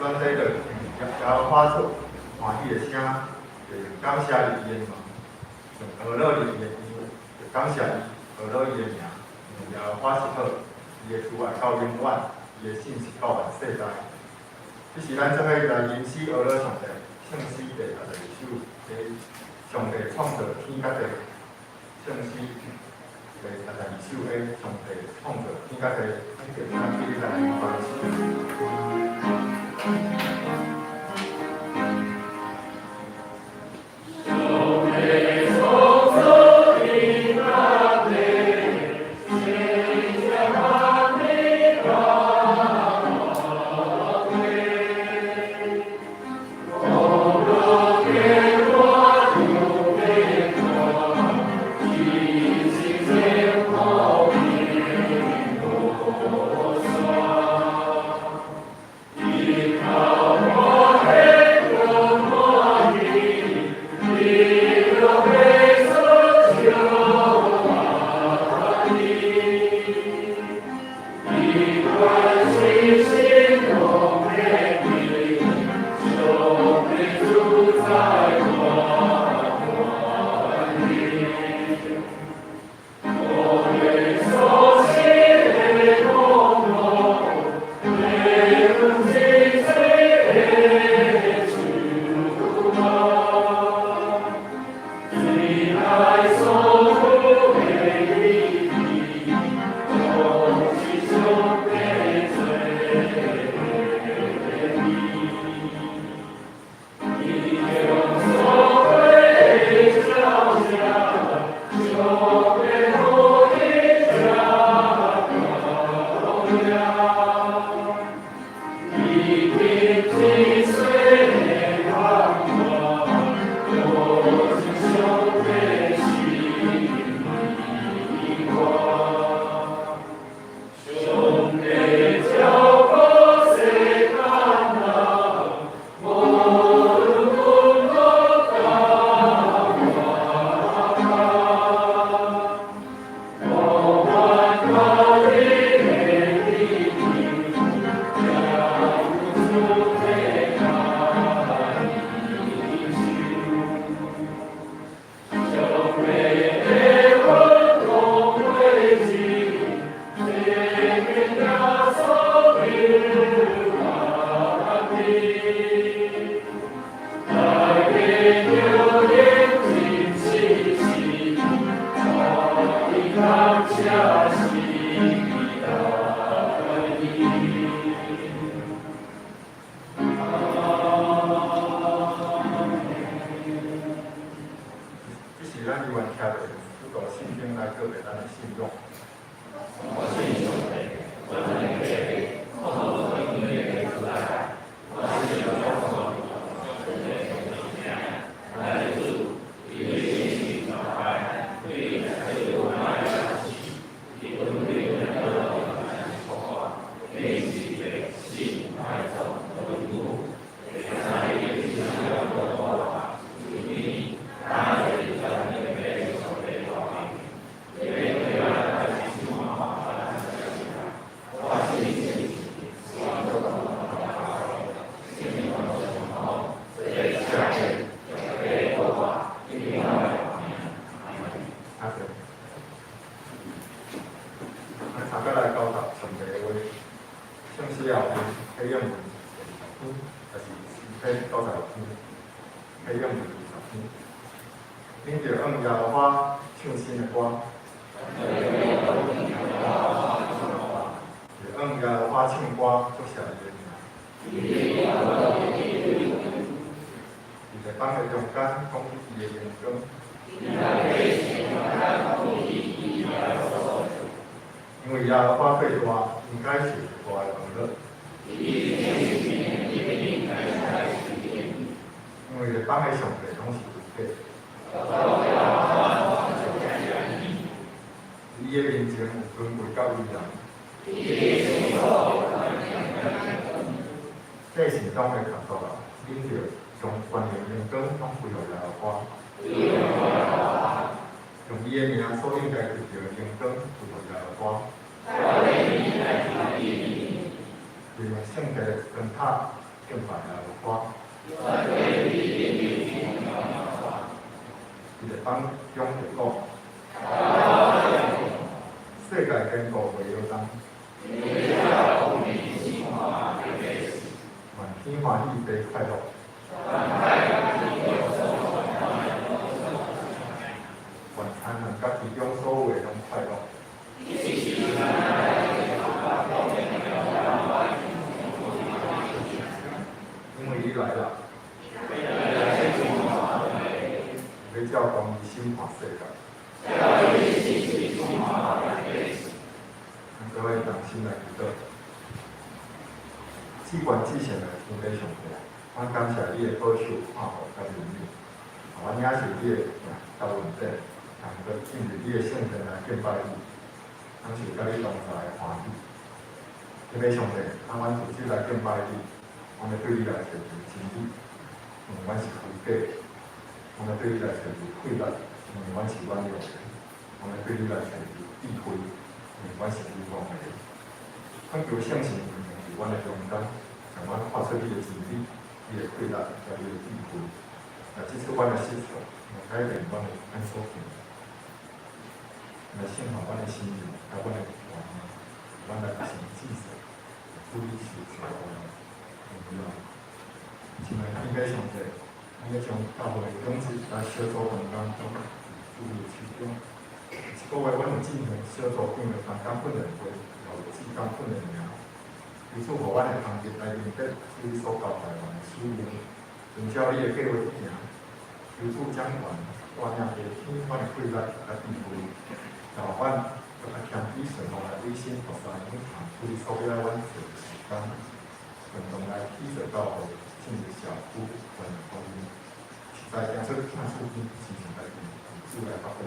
阮这个要发出欢喜的声，就是感谢伊的嘛，学了伊的就感谢伊，学了伊的名，要发是好，伊的慈爱到永远，伊的信是到万世代。这是咱做伙来吟诗学了上帝圣诗第62首，即上帝创造天甲地，圣诗第62首的上帝创造天甲地，就咱今日来吟敬拜耶和华。伊就当中就讲，世界坚固袂摇动，满天欢喜地快乐。晚餐能甲其中所有的拢快乐。因为伊来了，要照公义审判世界。各位同心来祈祷，至关至善的天父上帝，我感谢你的保守、看护甲怜悯，我领受你的道恩典，通过进入你的圣殿来敬拜你，享受甲你同在的欢喜。天父上帝，当阮自己来敬拜你，我们对你来寻求真理，因为阮是虚假；我们对你来寻求快乐，因为阮是软弱的；我们对你来寻求智慧，因为阮是愚妄的。恳求圣神运用伫阮的中间，让阮看出你的真理、你的快乐甲你的智慧，来指出阮的失错，来改变阮的安所行，来显化阮的心灵甲阮的愿望，阮来行至善，不离是错误。亲爱的天父上帝，我要将教会的种子来小组当中注入其中。一个月，阮有进行小组长的同工训练会，有志工训练营，由此，互阮的同业来明白你所交代阮的使命，遵照你的计划去行。由此，将阮带领下天阮的快乐甲智慧，让阮更加谦卑顺服来委身服侍你，处理所有阮做的时间。共同来体恤教会，进入社区，关于福音，实在行出看出经时常来主来发挥。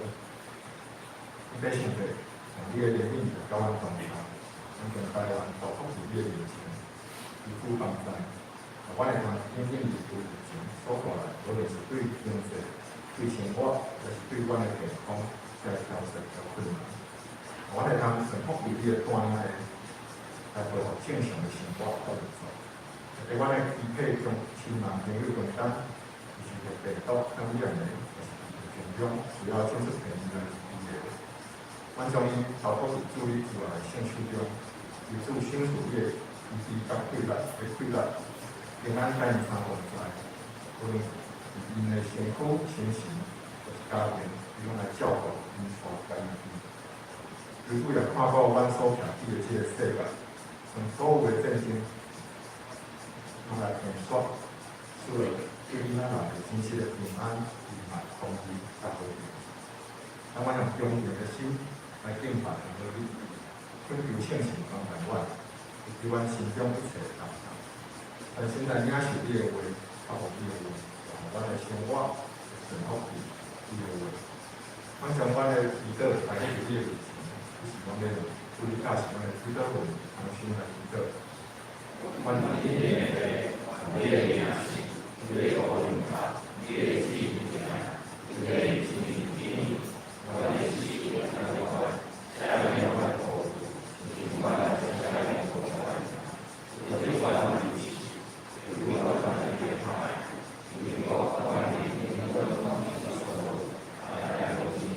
天父上帝，让你的怜悯甲阮同在，让全台湾都福伫你的面前，如此同在。阮会通应应日前所带来，无论是对经济、对生活，还是对阮的健康，来调整较困难。阮会通顺服于你的带领下，来恢复正常的生活和运作。在阮的肢体中，亲人朋友中间，就是个病毒感染的，就是症状需要正式病院来治疗。阮将伊投靠伫主你之外的圣手中，由主享受你的医治甲快乐的快乐，平安甲因常同在。无论是因的身躯、身心，或是家庭，拢来照顾因所甲因治。由主也看到阮所徛伫的这个世界，从所有的战争。用来检索，除了对咱人的真实的平安、美满、公义、甲和平。咱我用恭敬的心来敬拜和你，恳求圣神帮助阮，以及阮心中一切的感受。但现在领受你的话，靠你的话，让阮的生活顺服你的话。阮将阮的祈祷来到你的面前，就是讲要处理大是阮的祈祷文，重新来祈祷。阮你的名，你的名是，你的国荣华，你的旨意行，你的旨意行，我的旨意行在外，下面我的国度，尽管来在下面国外，我的万里起，如我万里变坏，如我万里变恶，万里所有，爱爱我心，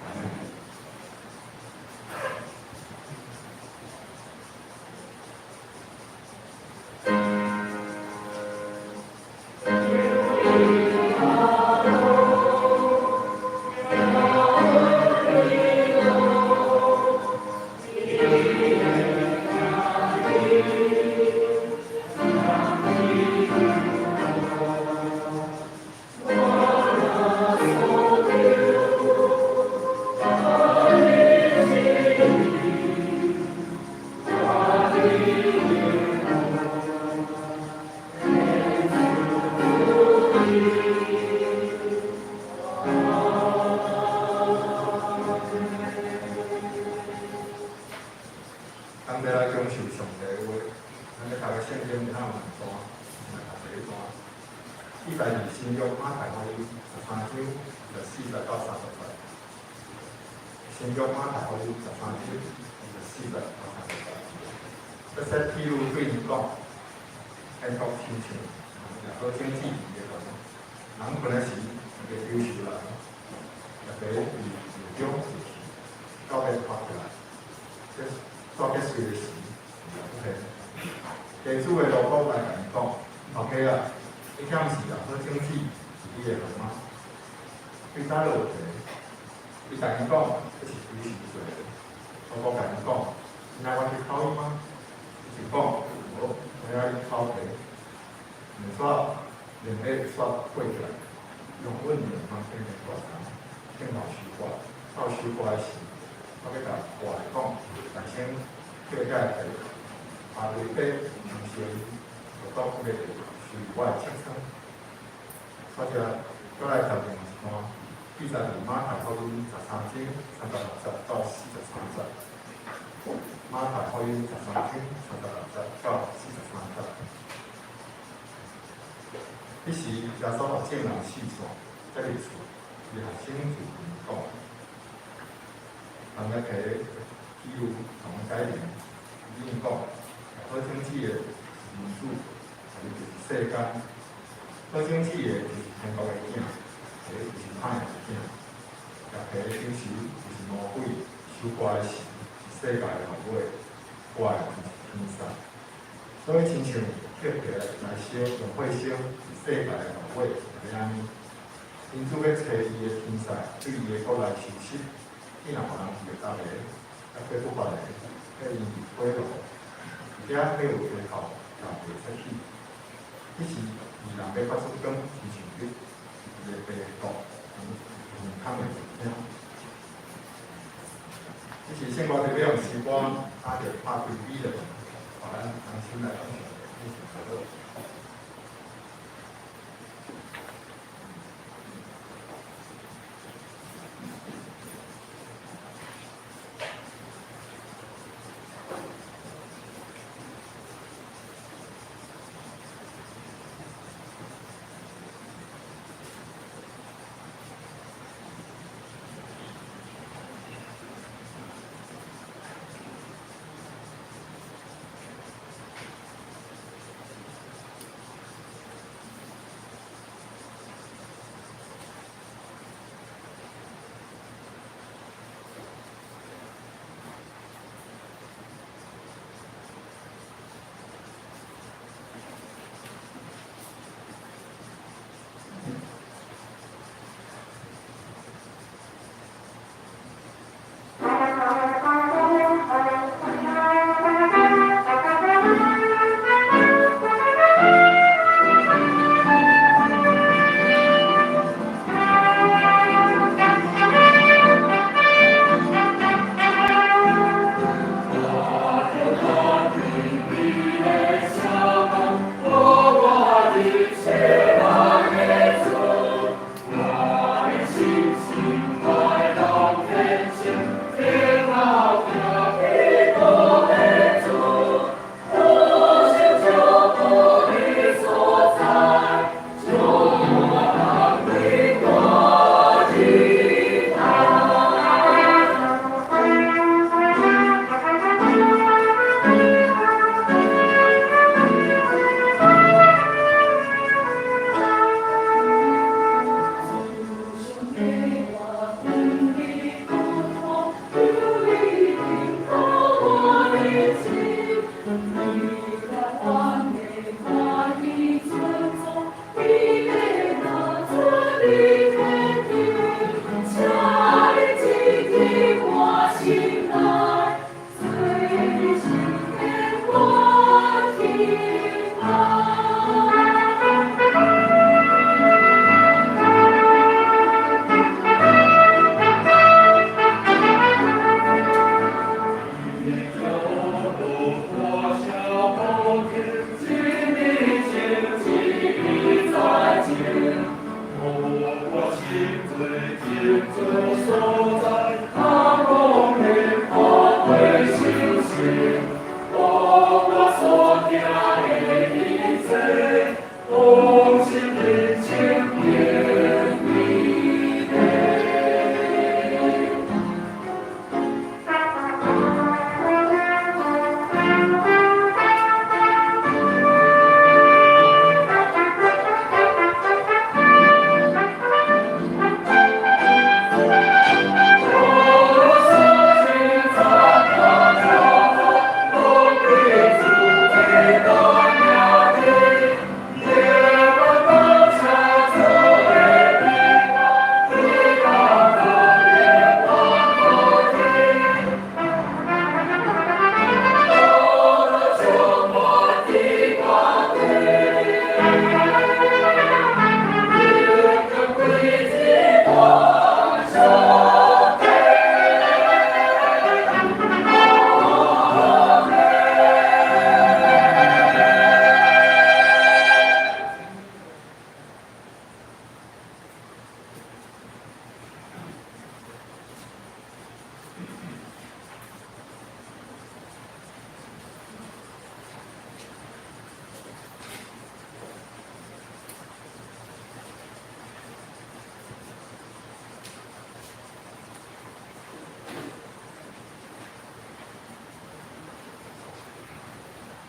阿门。咱要来享受上帝的话，咱要读个圣经比较慢段，来读第一段。记载于新约马太福音13章40到30节。新约马太福音13章40到30节。这些譬如对伊讲，开国亲像，好经济个个，人本来是个优秀人，特别是中时期，到尾发出来，这做结束的时，OK。地主的路股来甲伊讲 ，OK 啦，你欠是啦，好经济是你个份嘛，你打落去，伊甲伊讲，这是几时做的？我甲伊讲，你爱我去考伊吗？伊就讲，无，我要去考题。你说，两个说过起来，用问两方面的过程，听老师话，到师话时，我要甲话来讲，先叫个题，对底同时，就到这个是我的特色。或者再来就另一看，第十二马太福音13章36到43节，马太福音13章36到43节。迄时，耶稣互众人四散，在历处，伊学生就讲，人个摕比如同解明，伊讲，好经济个民主，就是世间；好经济个就是天国个囝，就是歹个囝；也摕平时就是魔鬼守寡个事，世界个后尾，怪就是天杀。所以亲像刻起来烧，用火烧。世界个后尾是安尼，因主要找伊个天使，对伊个国来受审，伊若互人记得个，啊，过不法个，迄因是毁落，而且迄有回头，也袂出去。迄时，伊人要发出光，亲像日，伊个白骨，康个影。迄时圣歌特别用诗歌，打着拍对比的，把咱重新来分享，分享快乐。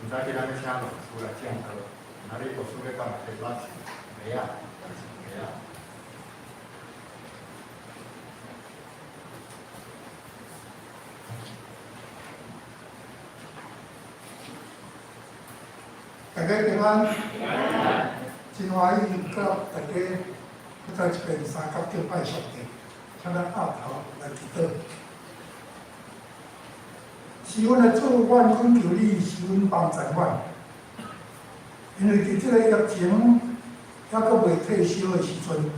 唔知今仔要请老师来讲课，哪里老师要讲系垃圾，没啊，没啊。大家平安，真欢喜甲大家要在一边三角敬拜上帝，请咱下头来祈祷。是阮的主，阮恳求你，是阮帮助阮。因为伫即个疫情还阁未退烧的时阵，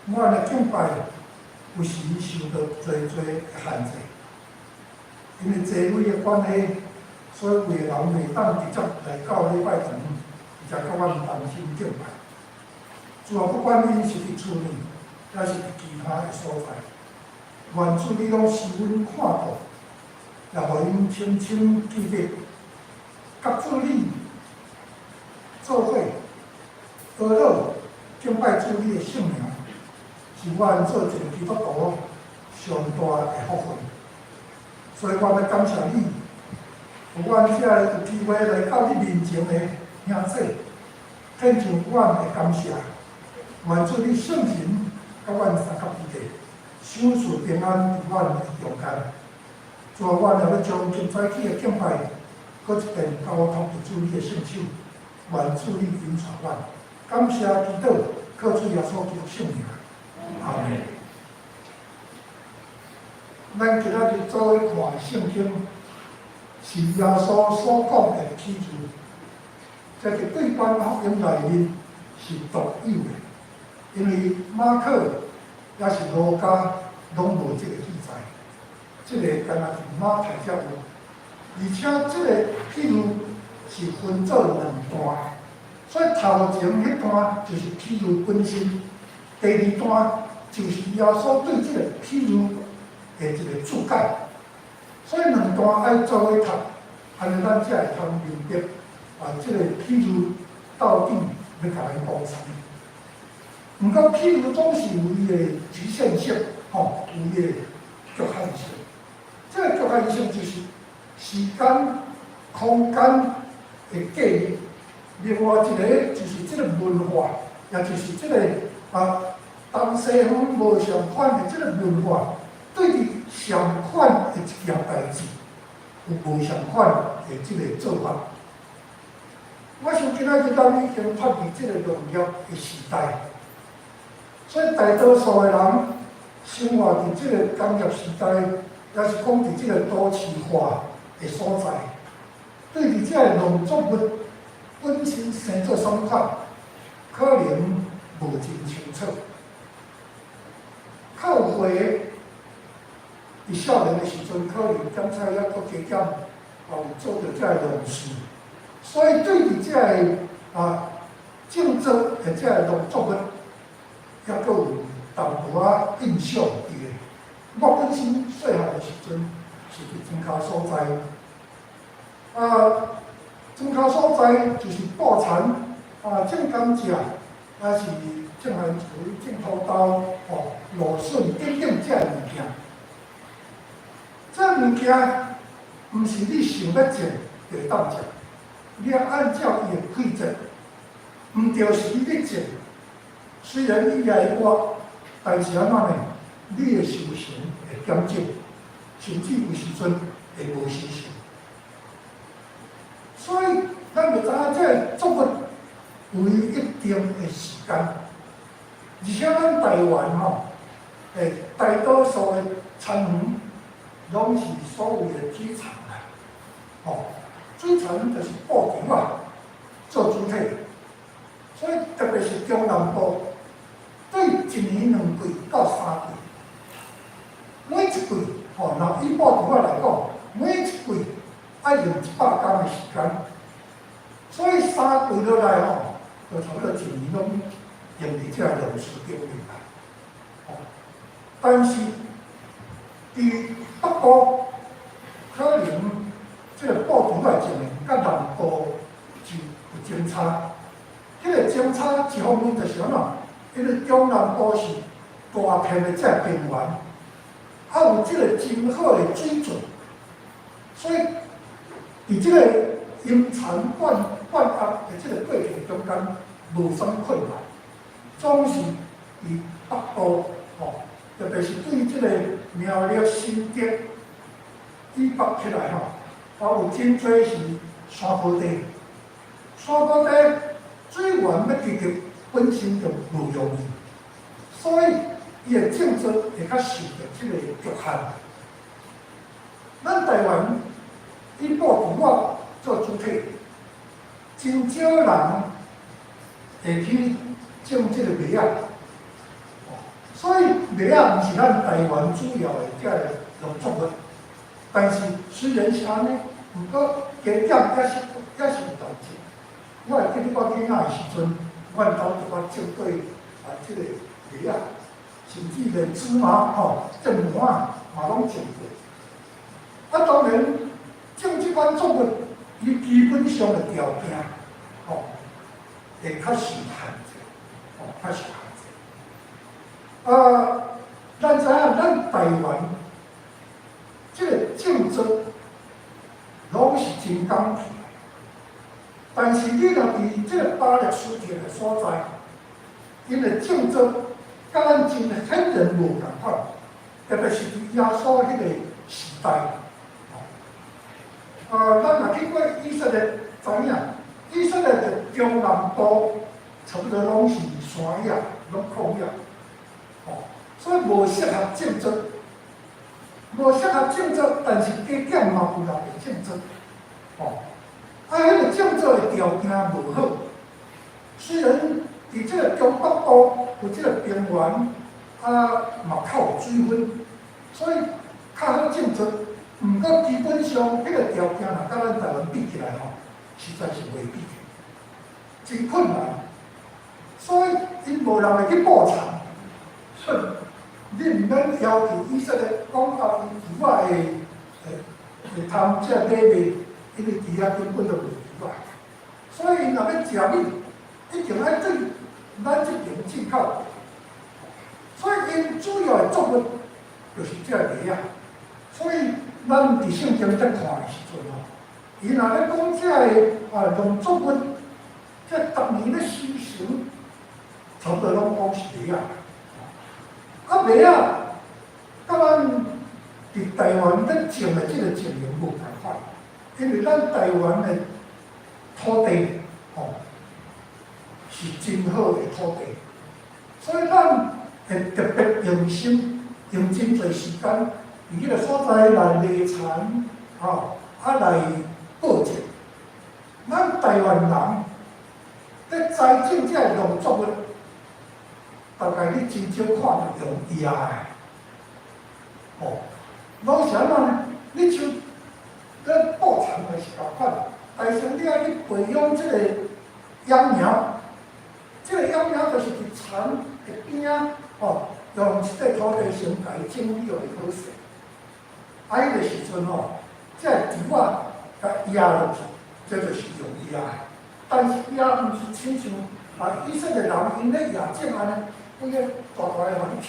阮的敬拜有时受到侪的限制，因为座位的关系。所以，为人袂当直接来到礼拜堂，而且甲阮同心敬拜。主要不管因是伫厝里，还是伫其他的所在，愿主你拢使阮看到，也互因清清记得，甲主你做伙阿乐敬拜主你的圣名，是阮做一个基督徒上大的福分。所以，我要感谢你。阮遮有机会来到你面前的兄弟，献上阮的感谢，愿主你圣神甲阮三角之地，赏赐平安伫阮的中间。主啊，阮也要将今早起的敬拜，搁一遍交托伫主你的圣手，愿主你引带阮。感谢基督，靠主耶稣基督圣名。阿门。咱今仔日做伙看圣经。是耶稣所讲的启示，这个对版福音内面是独有的，因为马可也是路加拢无这个记载，这个敢若是马太才有，而且这个启示是分做两段，所以头前迄段就是启示本身，第二段就是耶稣对这个启示的一个注解。所以两段爱做伙读，安尼咱才会通明白即个启示到底要甲咱讲啥物。毋过启示总是有伊个局限性，有伊个局限性。这个局限性就是时间、空间的概念。另外一个就是即个文化，也就是即个东西方无相款的即个文化，对伫相款的一件代志，有无相款的即个做法。我想今仔日咱已经脱离即个农业的时代，所以大多数的人生活伫即个工业时代，也是讲伫即个都市化的所在，对伫即个农作物本身生做啥物款，可能无真清楚。靠会。伫少年的时阵，可能检测抑搁加减，有做着遮个农事，所以对伫遮个种植的遮个农作物，抑搁有淡薄仔印象伫个。我本身细汉的时阵是伫庄脚所在，庄脚所在就是布田种甘蔗，还是种番薯、种土豆、芦笋等等遮个物件。这物件毋是你想要种就会当种，你要按照伊的规则，毋着时你种。虽然你来我，但是安怎呢？你的修行会减少，甚至有时阵会无修行。所以，咱就知影这个作物有一定的时间，而且咱台湾大多数的产园。拢是所谓的水田水田就是布场做主体，所以特别是中南部，对一年2季到3季，每一季若以布场来讲，每一季要用100天的时间，所以3季落来就差不多一年拢用伫遮个农事顶面啦。但是伫北部可能即个布场来种的，甲南部就有种差。迄个种差一方面就是怎？因为中南部是大片的即个平原，有即个真好的水准，所以伫伫即个阴残灌压的即个过程中间，无啥困难，总是伫北部特别是对即个苗栗、新竹以北起来有真多是山坡地，山坡地水源要直直本身就无容易，所以伊的竞争会较受到即个局限。咱台湾以布我做主体，真少人会去种即个麦仔，所以麦仔毋是咱台湾主要的即个农作物。但是虽然是安尼，不过加减也是有代志。我会记得我囡仔的时阵，阮兜就捌种过即个麦仔，甚至连芝麻种麻嘛拢种过。当然，种即款作物，伊基本上的条件会较受限制，较受限制。咱知影咱台湾。即个竞争拢是真讲气，但是你若伫即个巴力斯铁的所在，因的竞争甲咱真显然无共款，特别是伫耶稣迄个时代。咱若去过以色列，知影以色列的中南部差不多拢是山野，拢旷野，所以无适合竞争。无适合种植，但是加减嘛有人会种植，迄个种植的条件无好。虽然伫即个中北部有即个平原，嘛较有水分，所以较好种植。毋过基本上，迄个条件若甲咱台湾比起来实在是袂比，真困难。所以因无人会去补偿，所以。你毋免要求以色列讲伊猪仔会通即个买卖，因为猪仔根本就无猪仔，所以因若要食米，一定爱对咱即边进口。所以因主要的作物就是即个麦仔，所以咱伫圣经在看的时阵伊若咧讲即个农作物，即逐年咧收成，差不多拢讲是麦仔。麦仔，甲咱伫台湾咧种的即个情形无共款，因为咱台湾的土地是真好的土地，所以咱会特别用心，用真侪时间伫迄个所在来犁田，来布植。咱台湾人咧栽种即个农作物。大概你真少看到用野的，拢是安怎呢？你像咱布田的是共款，但是你爱去培养即个秧苗，即个秧苗就是伫田的边用即个土地先甲伊整理互伊好势。迄个时阵即个猪仔甲压落去，这就是用野的。但是野毋是亲像以色列人因咧野种安尼。规个大大个环境，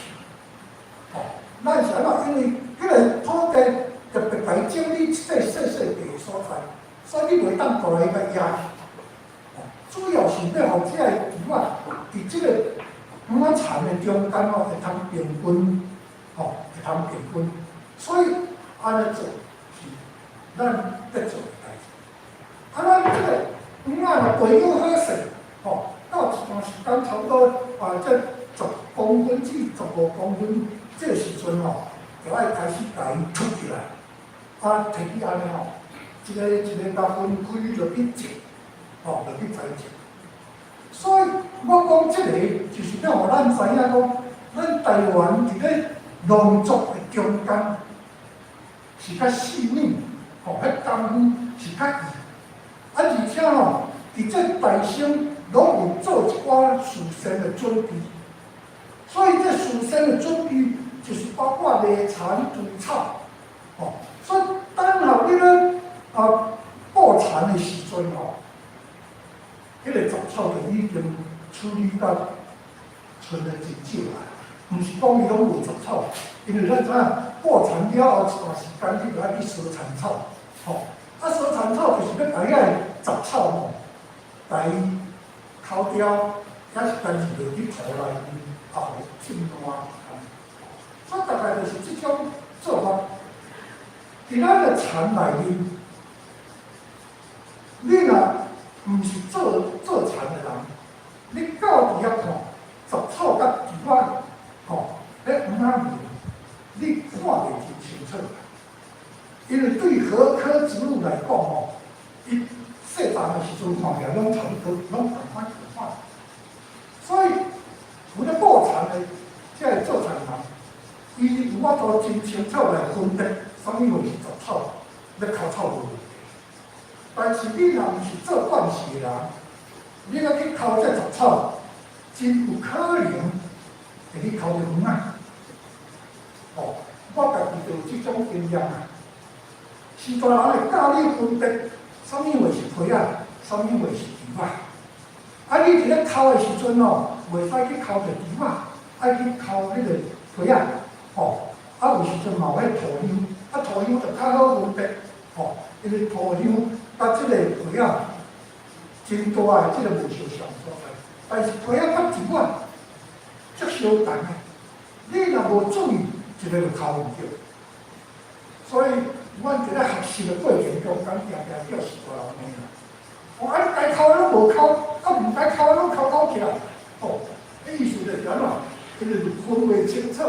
咱是安怎？因为迄个土地特别甲伊整理即个细细地所在，所以你袂当过来甲压去。主要是要互即个猪仔伫即个满田的中间会通平均，会通平均。所以安尼做是咱要做的代志。咱即个仔若培养好势，到一段时间差不多这。10公分至15公分，这个时阵就爱开始甲伊凸起来，摕起安尼一个甲分开落去种，落去栽种。所以我讲即个就是要互咱知影讲，咱台湾伫咧农作的中间是较细腻，迄功夫是较易，而且伫这大生拢有做一寡事先的准备。所以这事先的准备就是包括犁田、除草，所以等候你咧布田的时阵迄个杂草就已经处理到剩的真少啦。毋是讲伊拢无杂草，因为咱知影布田了后一段时间，你就要去烧田草，烧田草就个后仔杂草吼，来抠掉，也是家己落去土内面，后浸烂。所以大概就是这种做法。伫咱个田内面，你若毋是做田的人，你到底遐看杂草甲地板，吼，咧唔啱面，你看袂真清楚。因为对禾科植物来讲吼，伊细汉的时阵看起来拢差不多，拢同款同款。所以有咧布田的，即个做田人，伊有法度真清楚来分别啥物货是杂草，咧抠草无。但是你若毋是做惯势的人，你若去抠这杂草，真有可能会去抠着昏啊！哦，我家己就有即种经验啊。是大人会教你分别，啥物话是皮啊，啥物话是皮啊。啊，你伫咧抠的时阵哦，袂使去抠着皮啊，爱去抠迄个皮啊。哦，啊有时阵嘛有迄土香，啊土香就较好分别。哦，因为土香甲即个皮啊，真大的即个无相像所在。但是皮啊甲皮啊，足相同的。你若无注意，一个就抠唔着。所以，阮伫咧学习的过程中，敢定定叫是大人命啦。我该抠拢无抠，啊唔该抠拢抠起来。哦，意思就是安怎？因为分袂清楚。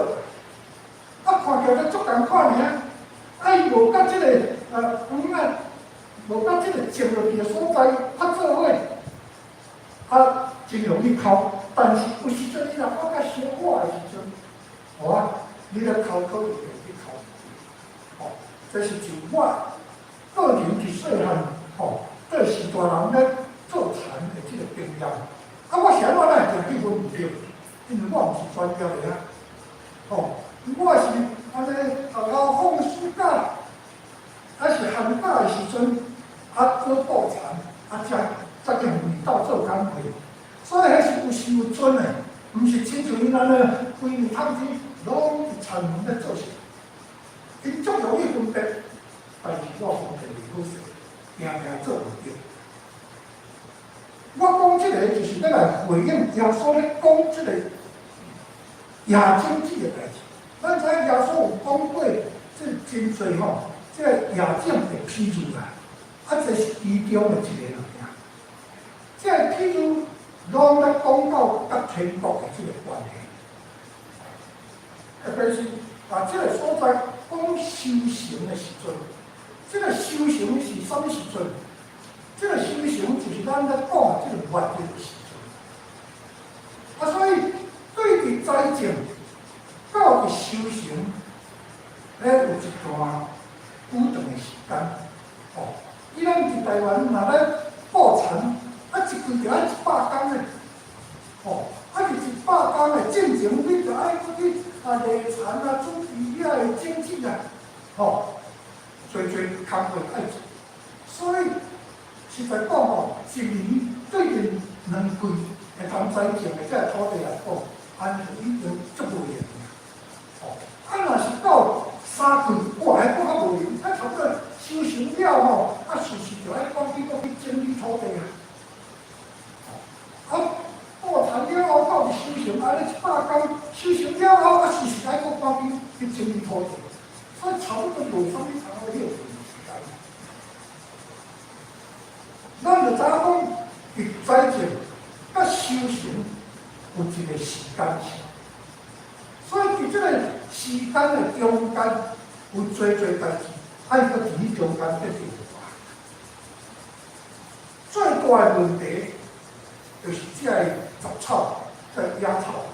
啊，看起来足共款尔，啊伊无甲即个无甲即个种落去的所在较做伙，啊真容易抠。但是有时阵你若放较小可的时阵，啊，你咧抠可能会去抠。哦，这是就我个人伫细汉，吼，对时大人咧做田的即个经验。啊，我是安怎来定去分唔对，因为我毋是专业的啊。哦，我是安尼学校放暑假，还是寒假的时阵，啊做布田，啊才去味道做工课。所以迄是有时有准的，毋是亲像因安尼规年通天拢伫田门咧做事。因足容易分别，但是我分辨袂好势，定定做唔对。我讲即个就是要来回应耶稣咧讲即个亚精即个代志。咱知耶稣有讲过，即真侪吼，即个亚精的譬喻啊，啊这是其中的一个尔。即个譬喻拢咧讲到甲天国的即个关系，特别是即个所在。讲修行的时阵，这个修行是什么时阵？这个修行就是咱咧讲的这个法律的时阵。啊，所以对伫财政到伫修行，咧有一段久长的时间。哦，伊咱伫台湾若咧布田，啊一季就爱100天咧。哦，啊是100天的进前，你就爱去。啊，犁田啊，准备遐个经济啊，吼，做工课爱做，所以实在讲吼，一年对阵2季会通栽种的这土地来讲，安尼已经足无用啦。哦，啊，若是到3季，哇，还佫较无用，啊，差不多修行了吼，啊，时时就爱讲去整理土地啊。啊，布田了后到修行，安尼100天修行了后，啊，时时爱佫讲去整理土地，所以差不多无啥物通好了时间。咱就知影讲，伫栽种甲修行有一个时间性，所以伫即个时间的中间，有侪代志，爱搁伫中间得调查。最大的问题就是即个杂草、即个野草。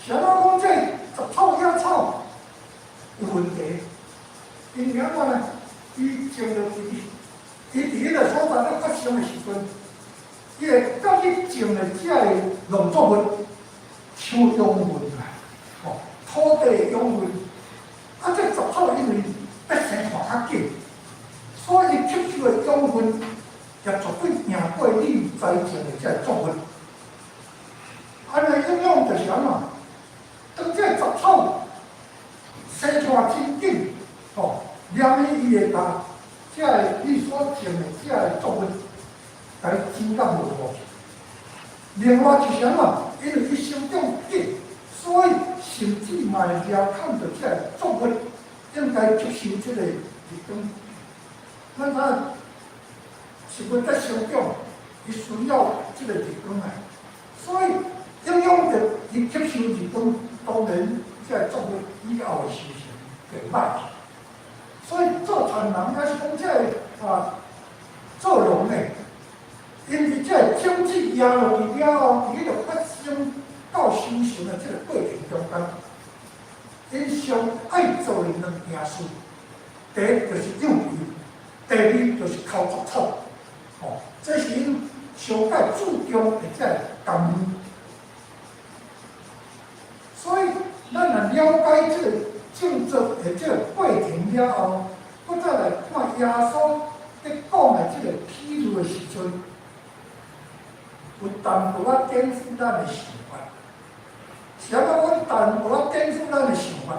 是安怎讲这杂草、野草有问题？因为安怎呢？伊种落去，伊伫迄个所在咧发生的时阵，伊会甲你种的遮个农作物抢养分啊，哦，土地的养分。啊，这杂草因为要生活较紧，所以伊吸收的养分也绝对赢过你栽种的遮个作物。安尼影响就是安怎？当这个杂草生产真紧，吼，连伊会甲这个你所种的这个作物，该真甲无好。另外一项啊，因为伊生长紧，所以甚至嘛会了看到这个作物应该接受这个日光。咱看食物在生长，伊需要这个日光啊，所以应用着伊接受日光，当然这个作物以后的收成就歹。所以做田人也是讲这个做农的，因为这个种子压落去了后，伊就发生到收成的这个过程中间，因上爱做的两件事，第一就是养鱼，第二就是靠作草。这是因上界注重的这个工艺。所以咱若了解这个种植的这个过程了后，搁再来看耶稣咧讲的这个譬喻的时阵，有淡薄仔颠覆咱的想法。是啊，我淡薄仔颠覆咱的想法。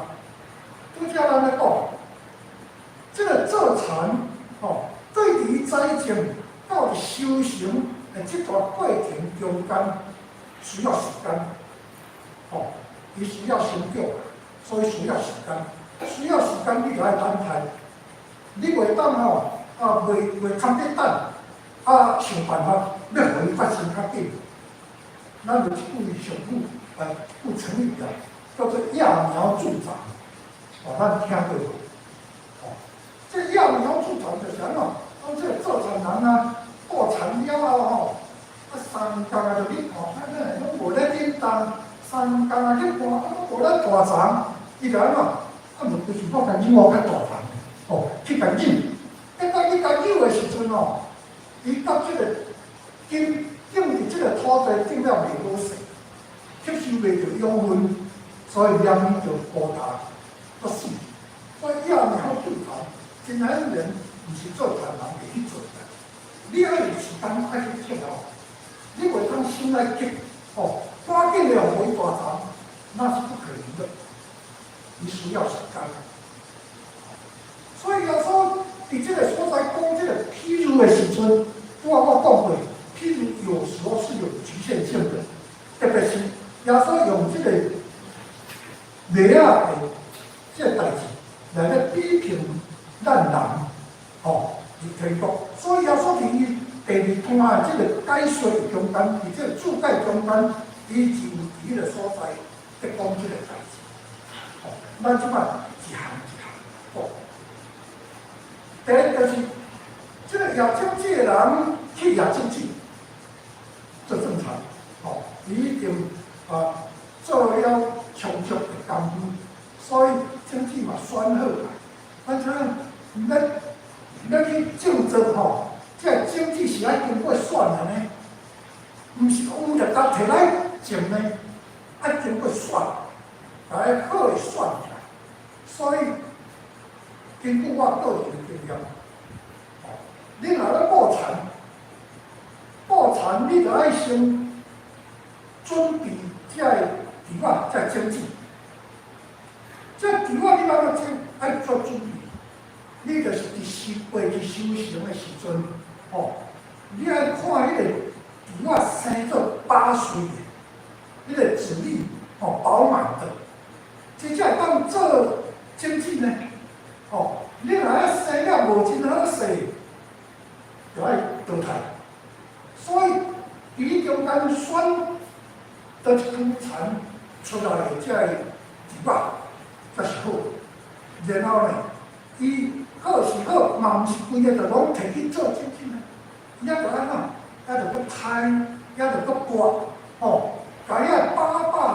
拄则咱咧讲，这个做田对于栽种到收成的这段过程中间需要时间，伊需要生长，所以需要时间。需要时间，你就爱等待。你袂当袂通得等，想办法要互伊发生较紧。咱有一句俗语，句成语啊，叫做揠苗助长。咱听过无？这揠苗助长就是安怎？讲这个做田人啊，播田了后3工啊就去看，拢无咧叮当，3工啊去看，拢无咧大长，伊就安怎？无就是我甲你较大长，去甲引。当伊甲引的时阵伊到这个种伫这个土地种了袂好势，吸收袂着养分，所以苗就孤单，不死。所以揠苗助长，真多人毋是做田人袂去做的。你爱有时间爱去捡你袂当心来急，赶紧了互伊大长，那是不可能的，你需要时间。所以有时候伫这个所在讲这个譬喻的时阵，我讲过，譬喻有时候是有局限性的，特别是有时候用这个例仔的这个代志来批评咱人，去讲。所以有时候伫第2段的这个解说中间，伫这个注解中间，伊就有迄个所在在讲这个代志。咱即摆一项一项讲。第一就是这个亚经济的人去亚经济，这正常。伊已经做了充足的功夫，所以经济嘛选好啦。咱咱去种植这个经济是爱经过选的呢，毋是讲有就摕来种呢，爱经过选，来好的选起来。所以根据我个人的经验，你若要布田，你就爱先准备这个地方才种植。这地方你要怎爱做准备？你就是伫过去收成的时阵，你爱看迄个地方生做巴水的，迄个籽粒饱满的，这才会当做种植呢。你若要生了无真好势，就爱淘汰。所以伊中间选倒一根田出来的这个地方才是好。然后呢，伊好是好，嘛毋是规个就拢摕去做种植呢。伊还着安怎？还着搁摊，还着搁刮，甲遐把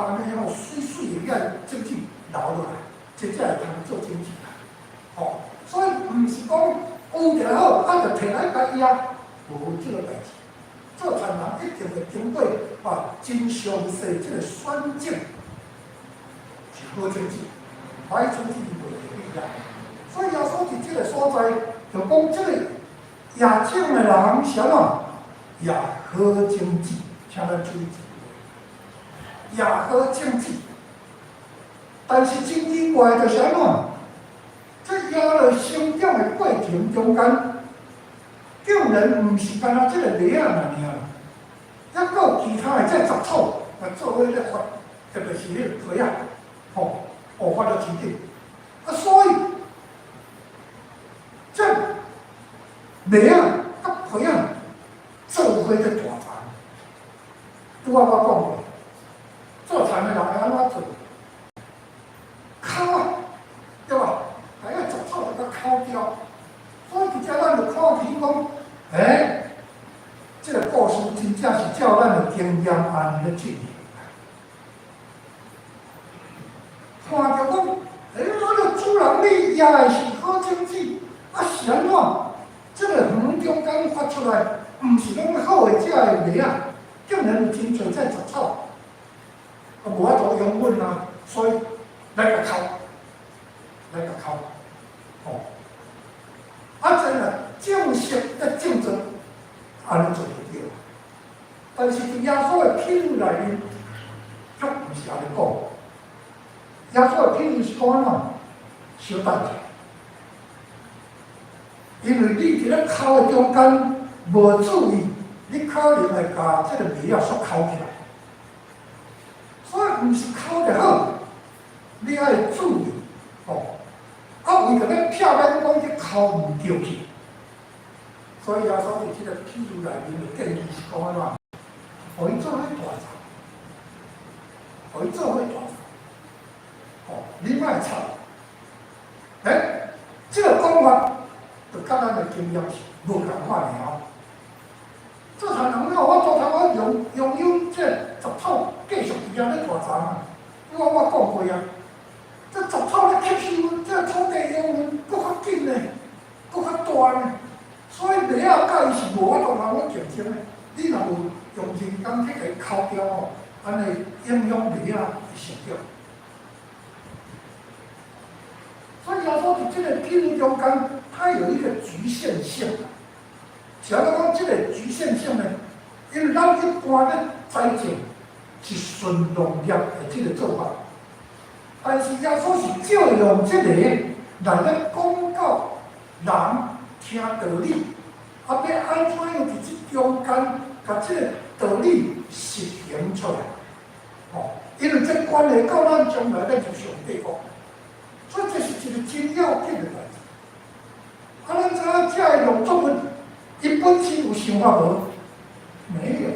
安尼水水的遐种植留落来，这才会通做种植啦。所以毋是讲有就好，就摕来甲伊无这个代志。做田人一定会经过真详细这个选种，是好种植，歹种植伊袂会利啊。所以有时候伫这个所在，就讲这个亚种的人是安怎？也好种植，请咱注意一下，也好种植。但是真奇怪就是安怎？这鸭肉生长的过程中间，竟然毋是干那即个梨啊尔，还有其他的这杂草来做伙咧发，特别是迄个皮啊，发到田顶。所以这梨啊甲皮啊做伙咧大田。拄仔我讲过，做田的人会安怎做？抠啊，对吧？还要杂草给它抠掉。所以，伫遮咱就看起讲，这个故事真正是照咱的经验安尼咧进行。看着讲，那个主人你也是好经济，是安怎？这个园中间发出来，毋是讲好的这个梨啊，竟然有真侪这杂草，无法度养分啊，所以来个抠，真啊，正式的竞争，安尼做袂到。但是伫耶稣的譬喻内面，却毋是安尼讲。耶稣的譬喻是讲安怎？小等者，因为你伫咧口的中间无注意，你可能会把这个梨啊煞抠起来。所以毋是抠得好，你爱注意为着咧漂亮讲去抠毋着去。所以耶稣伫即个譬喻内面的建议是讲安怎？互伊做伙大杂，互伊做伙大杂，你莫吵。这个讲法就甲咱的经验是无共款的做田人了，我做头我用这杂草继续伫遐咧大杂嘛。我讲过啊，这杂草咧吸收这土地养分搁较紧呢，搁较大呢。所以梨啊，甲伊是无法度通我竞争的。你若有用人工去给抠掉安尼影响梨啊的成长。所以耶稣伫这个譬喻中间，它有一个局限性。假如讲这个局限性呢，因为咱一般咧栽种是纯农业的这个做法，但是耶稣是借用这个来咧讲到人听道理，要安怎样伫这中间，把这个道理实行出来。因为这关系到咱将来咱就上帝国，所以这是一个真要紧的代志。咱知影这个农作物，伊本身有想法无？没有，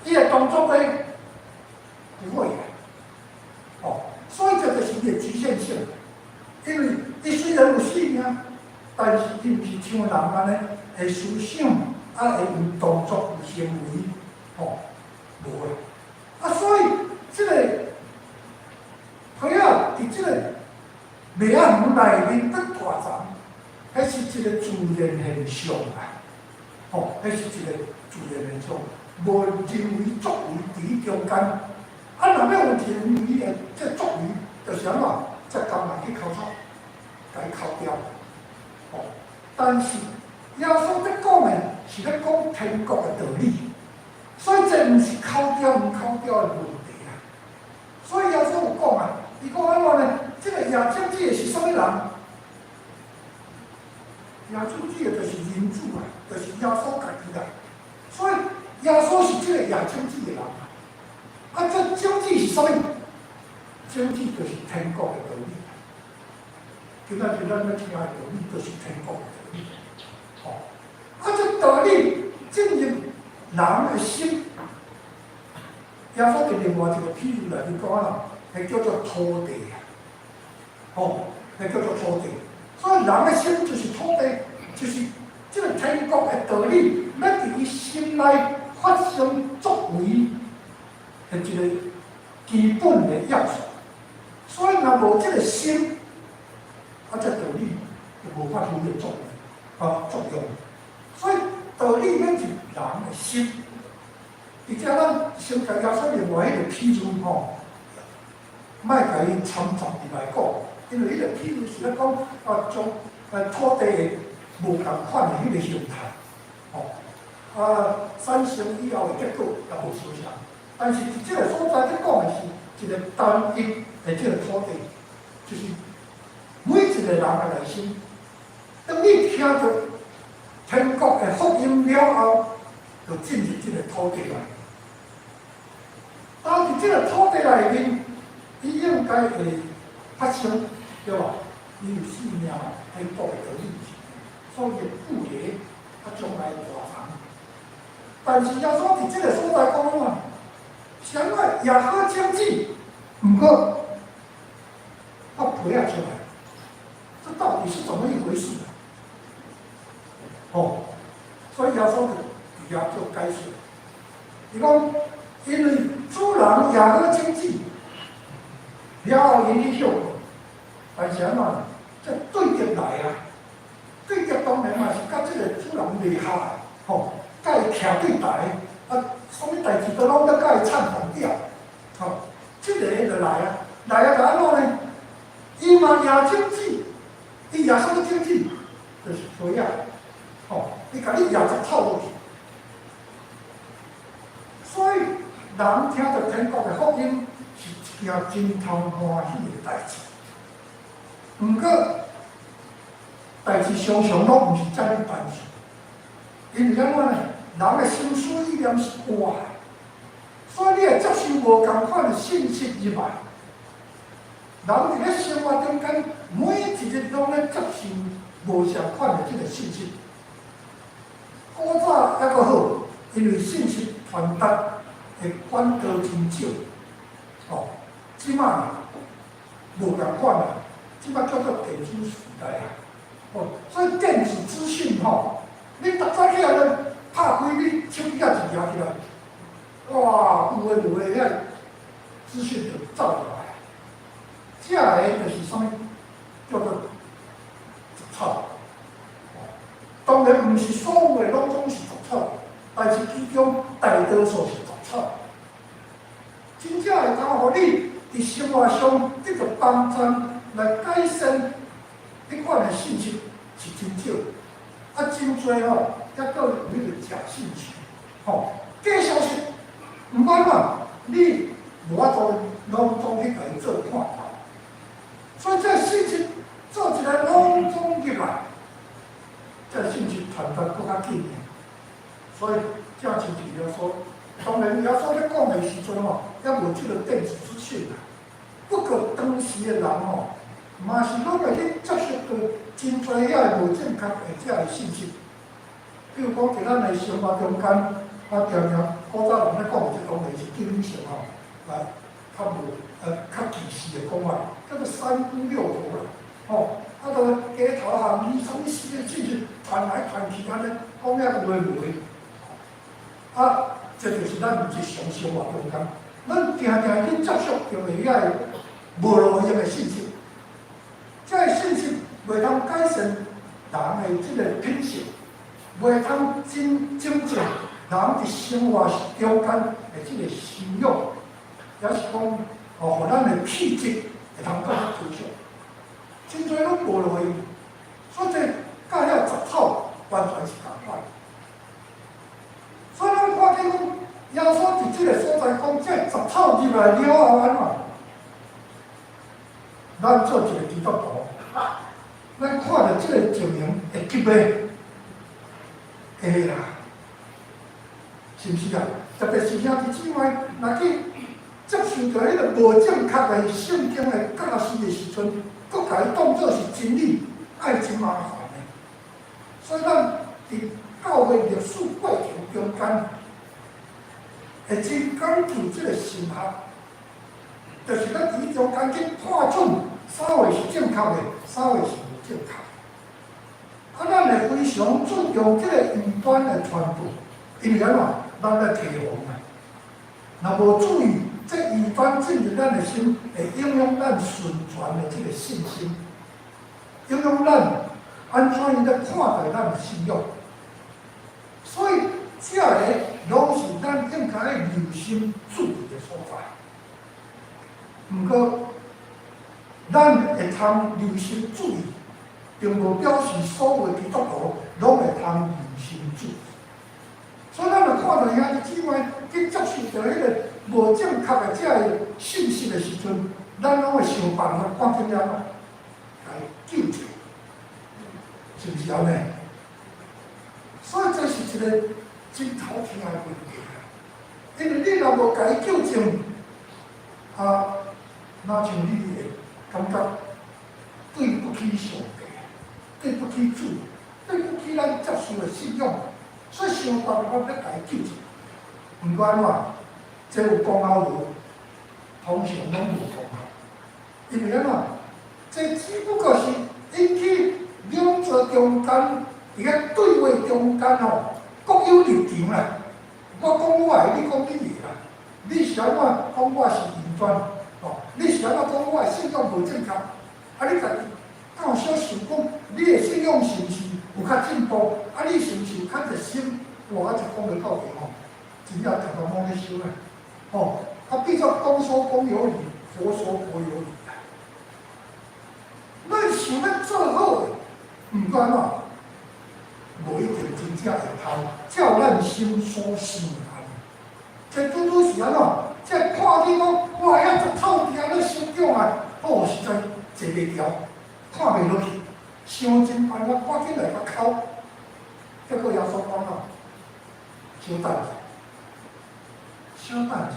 伊的动作呢不会的。所以这就是伊的局限性。因为伊虽然有生命，但是伊毋是像人安尼会思想，会有动作、有行为，无的。所以这个皮啊，伫这个梨仔园内面得大丛，迄是一个自然现象啊。迄是一个自然现象，无人为作为伫中间。若要有人为的这作为，就是安怎？才甘来去抠草，甲伊抠掉。但是耶稣在讲的是咧讲天国的道理，所以这毋是抠掉毋抠掉的问题啊。所以耶稣有讲啊，伊讲安怎呢？这个亚将子是啥物人？亚将子就是人主啊，就是耶稣家己啦。所以耶稣是这个亚将子的人啊。这将子是啥物？将子就是天国的道理。今仔日咱要听的道理，就是天国的道理。这道理进入人的心。耶稣伫另外一个譬喻内面讲啦，係叫做土地啊。係叫做土地。所以人的心就是土地，就是这个天国的道理，要伫伊心内发生作为的一个基本的要素。所以若无这个心，这道理就无法发挥作用。所以道理要入人的心。而且咱先甲耶稣另外迄个譬喻莫甲伊掺杂入来讲，因为迄个譬喻是咧讲将土地的无共款的迄个形态，产生以后的结果也无相像。但是伫即个所在咧讲的是一个单一的即个土地，就是每一个个人的内心。当你听到天国的福音了后，就进入这个土地内。到伫这个土地内面，伊应该会发生，对吧？伊有生命天国的道理，所以不野啊将来大长。但是耶稣伫这个所在讲啊，相爱也好经济，不过他培养出来，这到底是怎么一回事？哦，所以耶稣就也就解释，伊讲，因为主人也好经济，了后因去休，但是啊，这对着来啊，对着当然嘛是甲这个主人厉害，吼，甲伊徛对台，啊，什么代志都拢要甲伊参同掉，吼，这个就来啊，来啊，就安怎呢？伊嘛也经济，伊也什么经济？就是培养，吼，伊甲你也就套落去。所以，人听到天国的福音是一件真通欢喜的代志。不过，代志常常拢毋是遮尔单纯，因为怎么呢？人的心思意念是活的，所以你会接受无同款的信息入来。人伫咧生活中间，每一日拢咧接受无相款的这个信息。古早还阁好，因为信息传达的管道真少，哦，即马无共款啦，即马叫做电子时代啊，哦，所以电子资讯吼，你逐早起来咧拍开你手机仔一摇起来，哇，有诶无诶遐资讯就走入来。这个就是啥物叫做俗草，当然毋是所有的拢总是俗草，但是其中大多数是俗草。真正会当互你伫生活上得到帮助来改善迄款的信息是真少，啊真侪吼，还佫有迄个假信息，吼，假消息，毋管嘛，你无法度拢总去甲伊做看头。所以这信息做一个拢总入来，这信息传达更较紧。所以这亲戚要说，当然耶稣咧讲的时阵吼，也无即个电子资讯啦。不过当时的人吼，嘛是拢会去接触到真侪遐无正确的这个信息。比如讲，伫咱的生活中间，啊，常常古早人咧讲的即种是基本上吼，来较无。较技术的讲法，叫做三姑六婆啦，吼，啊，个街头巷里，什么事的信息传来传去，安尼讲遐有诶无诶，啊，这就是咱日常生活中间，咱定定去接触到的遐个无路用的信息，这个信息袂通改善人的即个品性，袂通真正人伫生活中间的即个信用，也是讲。哦，互咱的气质会通更较抽象，真侪拢无落去，所以这甲遐杂草完全是共款。所以咱看见讲，耶稣伫即个所在讲，这杂草入来了后安怎？咱做一个基督徒，咱看到即个情形会急袂？会啦，是毋是啊？特别是兄弟姊妹，若去。接受到迄个无正确的圣经的教示的时阵，搁甲伊当作是真理，爱真麻烦的。所以咱伫教会历史过程中间，会真讲究即个神学，就是咱伫中间去判准啥话是正确的，啥话是无正确的。啊，咱会非常注重即个异端的传播，因为咱咧提防啊，若无注意。这异端进入咱的心，会影响咱顺传的这个信心，影响咱安怎样来看待咱的信仰。所以，这个拢是咱应该留心注意的所在。不过，咱会通留心注意，并无表示所有基督徒拢会通留心注意。所以，咱就看到兄弟姊妹去接受到迄个。无正确的这个信息的时阵，咱拢会想办法看见了，来救助，是不是安尼？所以这是一个真头疼的问题啊！因为你若无甲伊救助，那像你会感觉对不起上帝，对不起主，对不起咱接受的信仰，所以想办法要甲伊救助。毋管怎，这有功劳无，通常拢无功劳。因为怎，这只不过是引起两者中间伫个对话中间各有立场啦。我讲我的，你讲你的啦。你是安怎讲我是异端？你是安怎讲我的信仰无正确？你家己敢有小想讲，你的信仰是毋是有较进步？你是毋是有较热心？我一讲就到位真正常常往咧想啊！比作公说公有理，佛说佛有理啊。咱想要做好的，毋管无一定真正会通照咱心所想安尼。这拄拄是安怎？这看见讲，哇，遐只透听咧想讲啊，实在坐袂牢，看袂落去，想尽办法赶紧来甲口。结果耶稣讲小等者，小等者。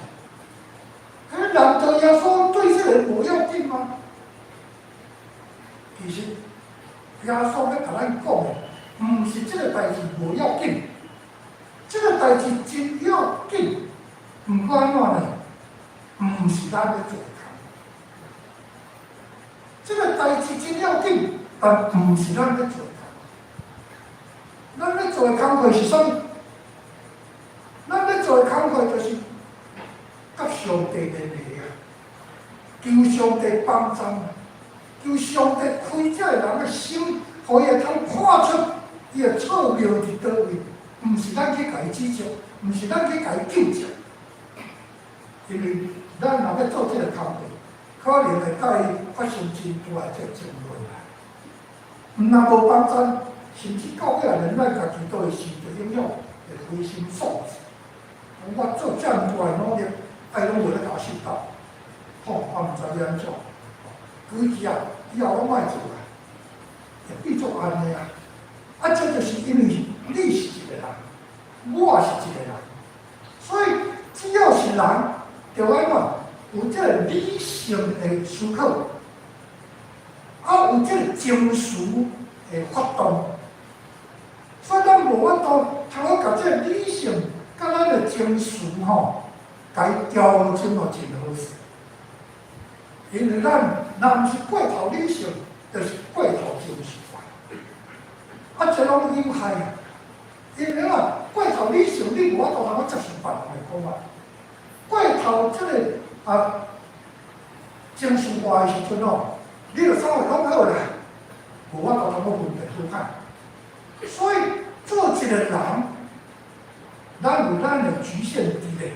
难道耶稣对这人无要紧吗？其实耶稣要甲咱讲的，毋是这个代志无要紧，这个代志真要紧。毋管安怎呢，毋是咱要做的。这个代志真要紧，但毋是咱要做的。咱要做的工课是啥物？咱要做的工课就是甲上帝联系啊，求上帝帮助，求上帝开这个人的心，互伊会通看出伊的错谬伫倒位，毋是咱去甲伊指责，毋是咱去甲伊纠正。因为咱若要做这个工作，可能会甲伊发生真大的争论啊。若无帮助，甚至到尾连咱家己都会受到影响，会灰心丧志。我做这么大的努力，拢无咧甲我受到，我毋知要安怎。规矩以后拢莫做啊，会变作安尼啊。这就是因为你是一个人，我是一个人，所以只要是人，就安怎有这个理性的思考，有这个情绪的发动。所以咱无法度通好甲这个理性甲咱的情绪甲伊调整到真好势。因为咱若毋是过头理性，就是过头情绪化，这拢有害啊。因为过头理性，你无法度通好接受别人的讲法。过头这个情绪化的时阵你就稍微讲好啦，无法度通好分辨好歹。所以做一个人，咱有咱的局限伫咧。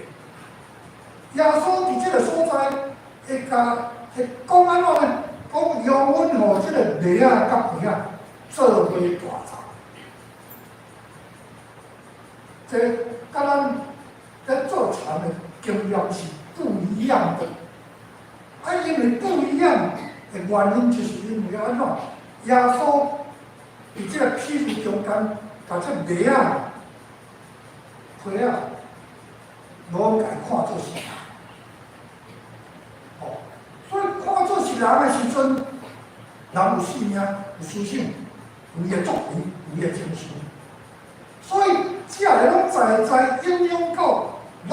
耶稣伫这个所在会讲安怎呢？讲用阮这个梨仔甲皮仔做伙大杂。这甲咱在做船的经验是不一样的。因为不一样的原因，就是因为安怎？耶稣伫这个譬喻中间，把这梨仔、皮仔，拢甲看做是人。所以看做是人的时阵，人有性命、有思想、有伊的作为、有伊的情绪，所以这个拢在影响到咱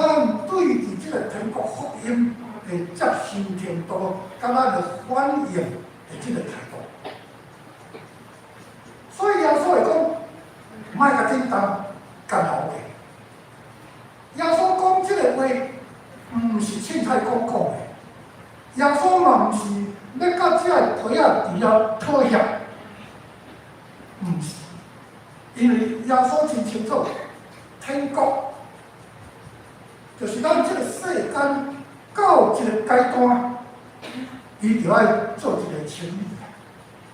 对于这个天国福音的接受程度，甲咱的反应的这个态度。所以耶稣会讲，莫甲叮当干扰的。耶稣讲这个话，毋是凊彩讲的。耶稣嘛毋是要甲这个皮仔除了妥协，毋是，因为耶稣真清楚，天国就是咱这个世间到一个阶段，伊就爱做一个清理，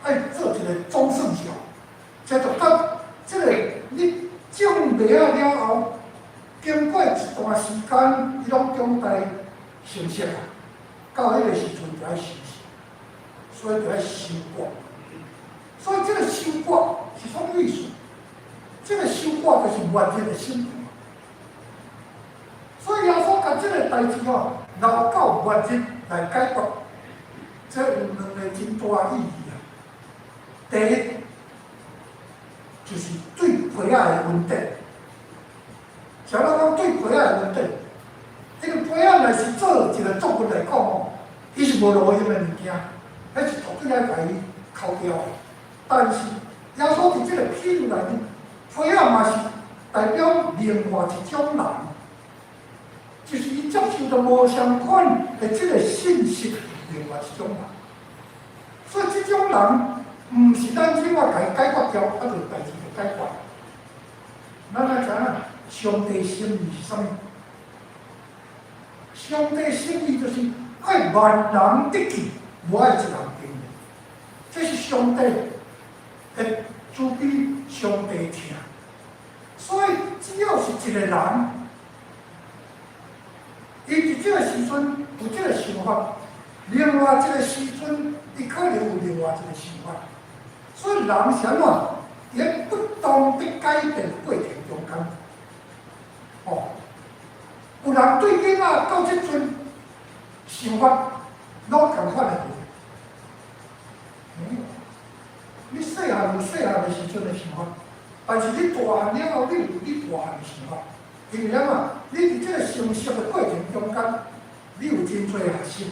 爱做一个总算数。接着到这个你种麦仔了后，经过一段时间，伊拢长大成熟啊。到迄个时阵就爱收拾，所以就爱收割。所以这个修卦是什么意思？这个修卦就是完全的心定。所以耶稣把这个代志哦，留到完全来解决，这有两个真大意义啊。第一，就是对皮仔的问题。像咱讲对皮仔的问题，因为皮仔若是做一个作物来讲哦，伊是无路用的物件，迄是绝对爱甲伊扣掉的。但是耶稣伫这个譬喻内面，皮仔嘛是代表另外一种人，就是伊接受到无相款的这个信息，另外一种人。所以这种人，毋是咱即马甲伊解决掉，啊，就代志就解决。咱来知影。上帝心意是啥物？上帝心意就是爱万人得救，无爱一人沉沦。这是上帝的主悲，上帝听。所以只要是一个人，伊伫这个时阵有这个想法，另外一个时阵伊可能有另外一个想法。所以人是安怎？在不同的改变过程中间。哦，有人对囡仔到即阵想法拢共款的你细汉有细汉的时阵的想法，但是你大汉了后，你有你大汉的想法。因为怎啊？你伫即个成熟的过程中间，你有真侪学习，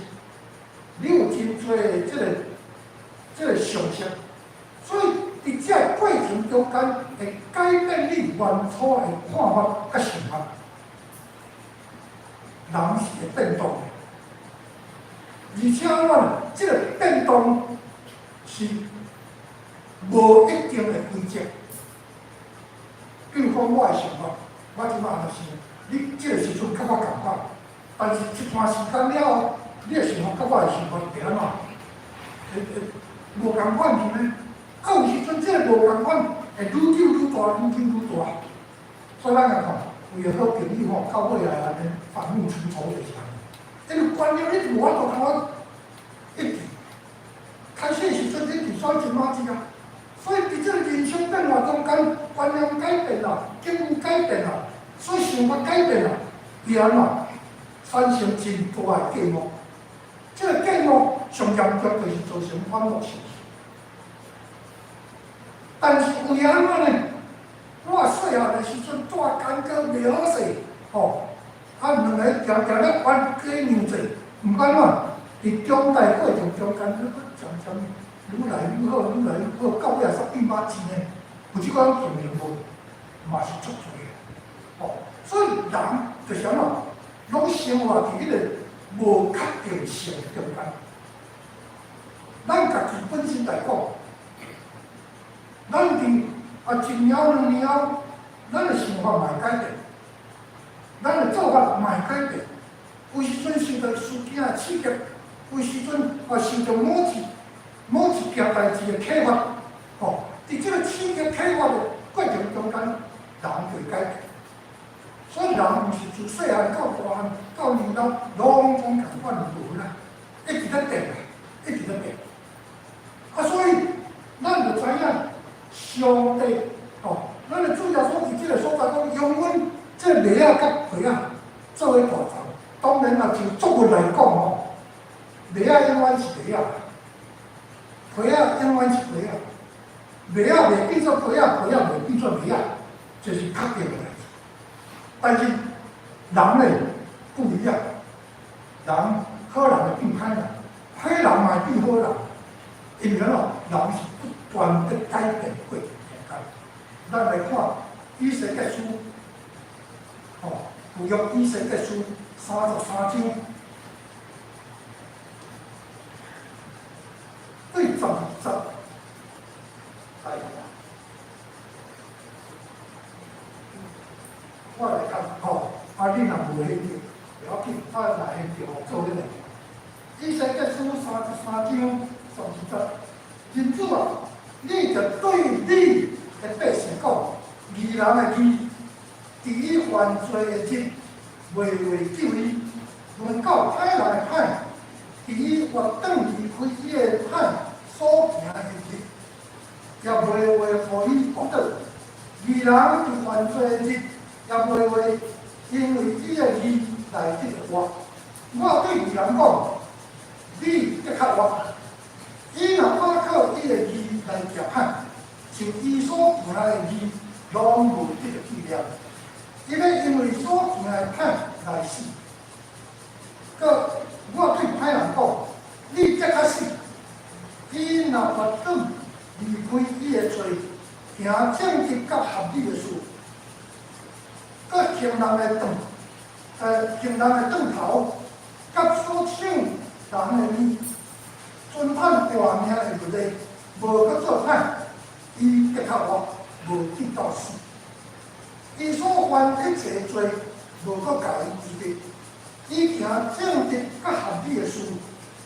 你有真侪即个常识，所以伫即个过程中间会改变你原初的看法甲想法。人是会变动的，而且即个变动是无一定的规则。比如讲，我的想法，我即马就是你即个时阵甲我共款，但是一段时间了后，你的想法甲我的想法会安怎？无共款去呢？啊，有时阵即个无共款，会愈久愈大，愈久愈大。所以咱来看，为了好朋友吼，到尾来安尼反目成仇就是安尼。因为观念你无法度通我一致，开始的时阵你伫所真马子啊，所以伫这个人生变化中间，观念改变啦，境遇改变啦，所以想法改变啦，伊安怎产生真大的芥末。这个芥末上严重就是造成反目情绪。但是为安怎呢？我细汉的时阵住干戈袂好势，吼。两个常常咧玩过牛仔，毋管怎，伫长大过程中间，渐渐愈来愈好，愈来愈好，到尾也煞变马钱呢。有即款经验无？嘛是足多的。哦，所以人就是安怎，拢生活伫迄个无确定性中间。咱家己本身来讲，咱伫一年2年后，咱的想法嘛会改变。咱的做法嘛会改变，有时阵受到事件的刺激，有时阵受到某一件代志的启发，吼，伫这个刺激启发的过程中间，人就会改变。所以人毋是自细汉到大汉到年老，拢总共款无啦，一直在变啊，一直在变。所以咱就知影上帝，吼，咱的主要所伫这个所在讲，永远。这梨仔甲皮仔做伙大战，当然啦，就作物来讲吼，梨仔永远是梨仔，皮仔永远是皮仔，梨仔袂变做皮仔，皮仔袂变做梨仔，这是确定的代志。但是人呢不一样，人好人会变歹人，歹人嘛会变好人，因为人是不断的改变过程中间。咱来看以西结书。旧约以西结书33章第12节来看，我来讲你若无兴趣，不要紧，我来兴趣做你来看。以西结书33章12节，因主啊，你就对你的百姓讲，义人的义。伫伊犯罪的日，袂救伊；轮到歹人的歹，伫伊活转离开伊的歹所行的日，也袂话互伊讲到，义人伫犯罪日，也袂话因为伊的义来得着活。我对义人讲，你的确活。伊若靠伊的义来行歹，就伊所行的义，拢无得着纪念。伊要因为所行的歹来死。个我对歹人讲，你的确死。伊若不转离开伊的罪，行正直甲合理的事，佮行人的行人的转头，甲所抢人的物，遵判大命的律例，无佮做歹，伊的确活，无得到死。伊所犯一切罪，无佮甲伊治的，伊行正直甲合理的事，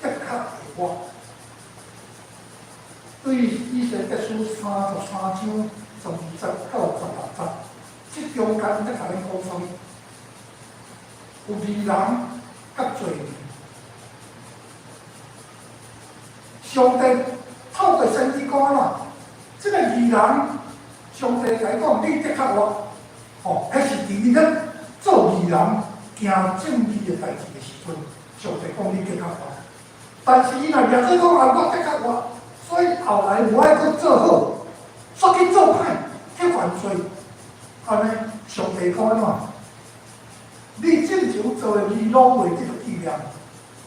的确会活。对于以前结书33章12节到16节，即中间在甲咱讲啥物？有义人甲罪人。上帝透过先知讲啦，即个义人，上帝来讲，你的确活，迄是伫你咧做义人、行正义的代志的时阵，上帝讲你的确活。但是伊若掠做讲我的确活。所以后来无爱去做好，煞去做歹，去犯罪，安尼上帝讲安怎？你正常做的义拢袂得到纪念，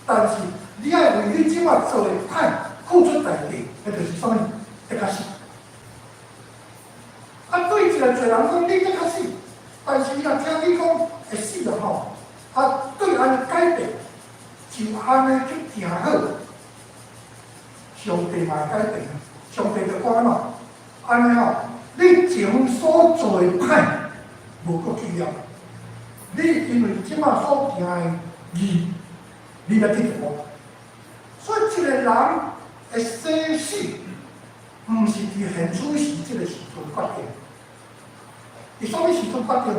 但是你爱为你即摆做的歹付出代价，迄就是啥物？会较死。啊，对一个罪人讲，你会较死，但是伊若听你讲会死了吼，啊，对安尼改变，就安尼去行好。上帝嘛改变，上帝就讲嘛，安尼吼，你前所做的歹，无搁纪念。你因为即马所行的义，你来得着我。所以一个人会生死，毋是伫现此时即个时阵决定。伫啥物时阵决定？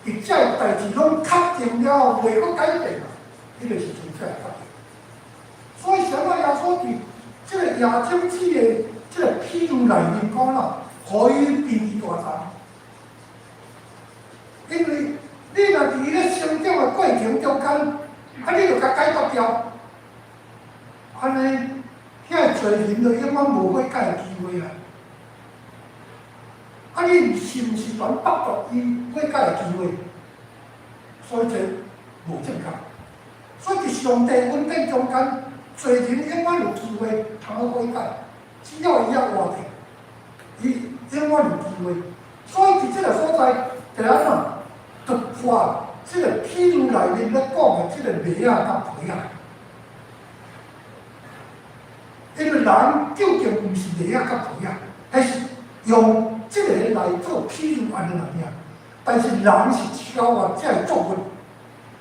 伊遮个代志拢确定了，袂搁改变啊，迄个时阵才会决定。所以神啊，耶稣伫即个亚洲子的即个譬喻内面讲啦，互伊变异大长。因为你若伫伊咧成长的过程中间，啊，你就甲解决掉，安尼遐个罪人就永远无悔改的机会啊！啊，你是毋是全剥夺伊悔改的机会？所以这无正确。所以伫上帝恩典中间。罪人永远有机会通好悔改，只要伊遐活着，伊永远有机会。所以伫即个所在，就安怎突破即个譬喻内面咧讲的即个糜仔甲皮仔。因为人究竟毋是糜仔甲皮仔，还是用即个来做譬喻安尼样。但是人是超越这个作物，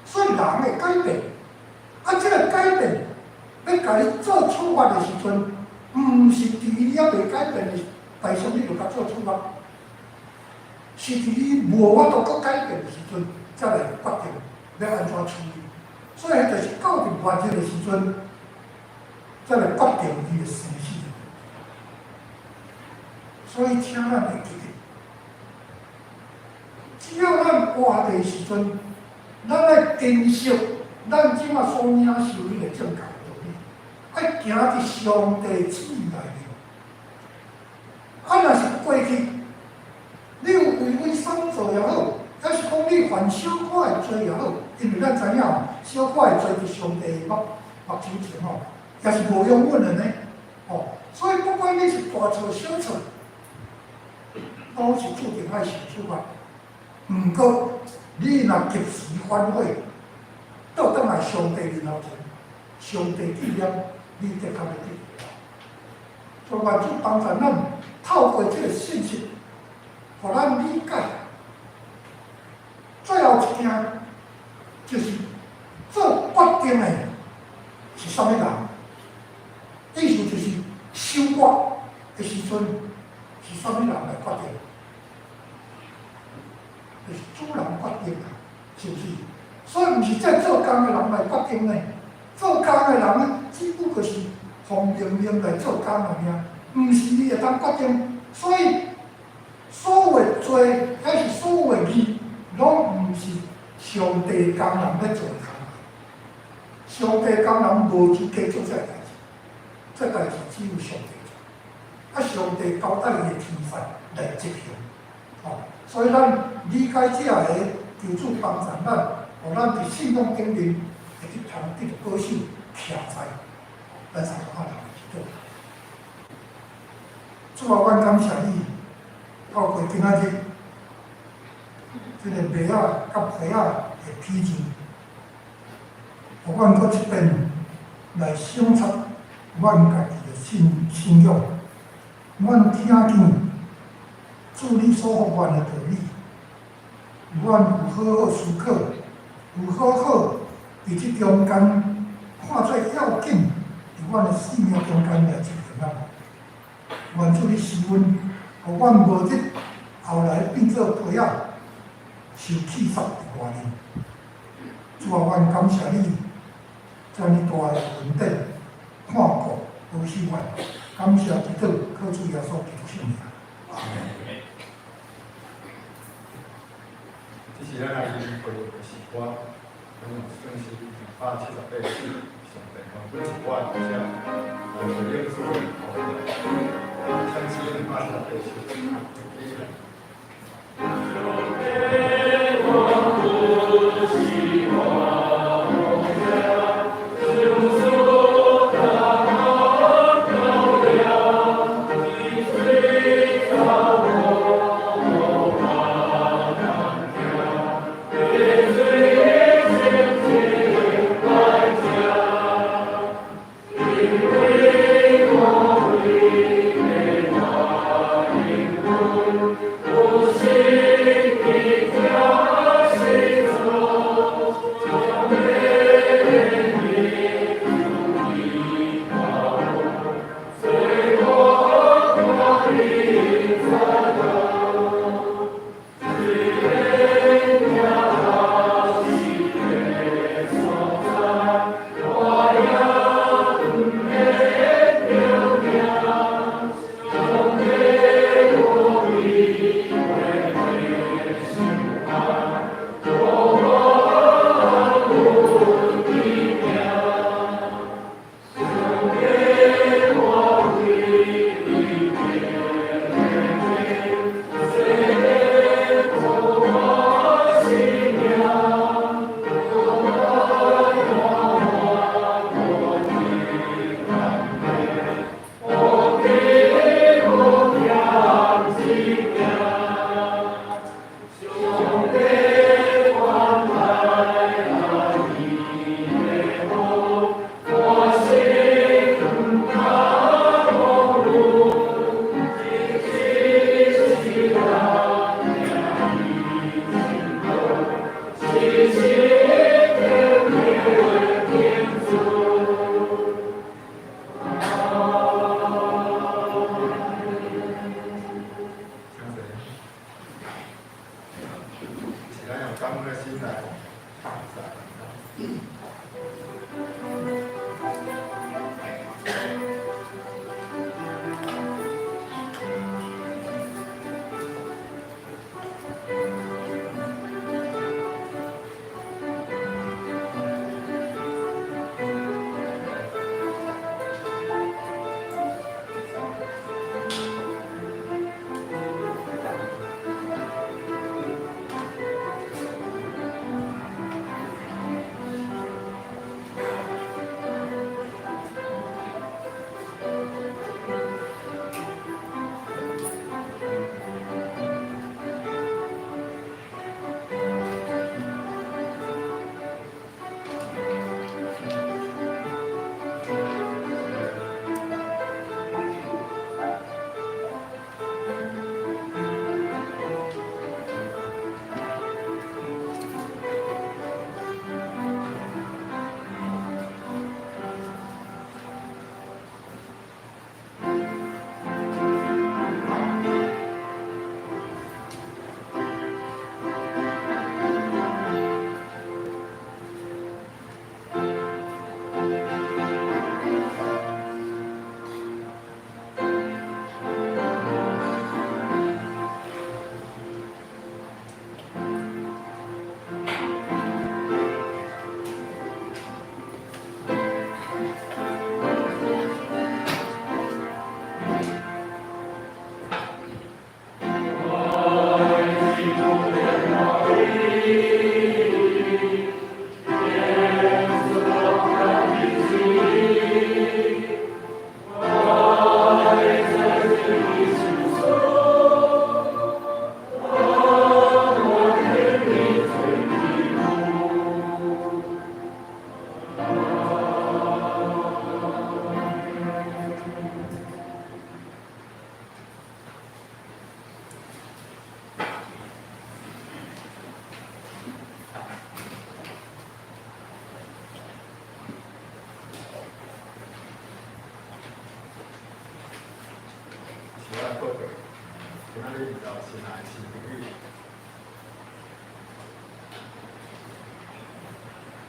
所以人会改变。啊，即个改变。要甲你做处罚的时阵，毋是伫你还未改变的代上，你就甲做处罚，是伫你无法度搁改变的时阵，才来决定要安怎处理。所以，就是到伫完结的时阵，才来决定伊的生死。所以，请咱会记得，只要咱活的时阵，咱来珍惜咱即马所领受迄个正教。爱行伫上帝旨意内面。啊，若是过去，你有违规伤做也好，还是讲你犯小可的罪也好，因为咱知影，小可的罪伫上帝目睭前吼，也是无永远的呢。所以不管你是大错小错，都是注定爱受处罚。毋过，你若及时反悔，倒转来上帝面头前，上帝纪念。你得较要记，所以愿主帮助咱透过这个信息，互咱理解。最后一件就是做决定的是啥物人？意思就是收割的时阵是啥物人来决定？就是主人决定啊，是不是？所以毋是这做工的人来决定呢。做工的人呢，只不过是奉命令来做工而已，毋是你会当决定。所以所有做还是所有义，拢毋是上帝工人要做的工。上帝工人无资格做这代志，这代志只有上帝做。上帝交代伊的天法来执行。所以咱理解这个求主帮助咱，互咱伫信仰顶面会去通得保守徛在，咱才有法度去做。主啊，阮感谢你，透过今仔日，这个麦仔甲皮仔的批证，互阮搁一遍来省察阮家己的信仰，阮听见主你所互阮的道理，阮有好好思考，有好好伫即中间看做要紧，伫阮的生命中间来执行啊！愿主你施恩，互阮无日后来变做皮仔，受气煞的外面。主啊，阮感谢你，遮尔大的恩典，看顾保守阮，感谢基督，靠主耶稣基督圣名。阿门。这是咱来因回应的时光，我们正是278次，上帝让每一晚之下，来回应所有的好的，像是278次。其他各个，今仔日遇到新来新朋友，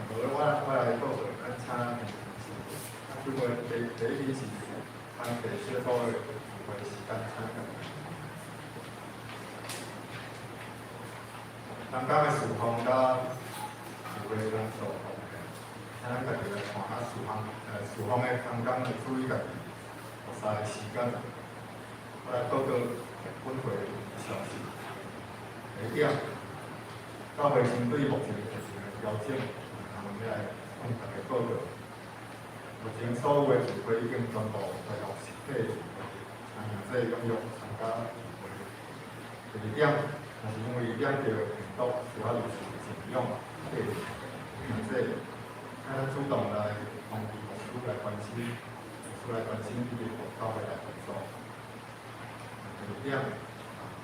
我来报告，咱请，因为第一是咱地小组的会时间参加，咱讲的事项甲有的咱做好嘅，咱家己来看下事项的空间来注意家己，学习的时间。 我来报告本会消息。第一点，教会针对目前疫情的调整，我们来向大家报告。目前所有的聚会已经全部恢复实体，参与这踊跃参加聚会。第二点，也是因为两条病毒主要就是尽量对这咱主动来通知牧师来关心，牧师来关心这个教会来合作。 第二点，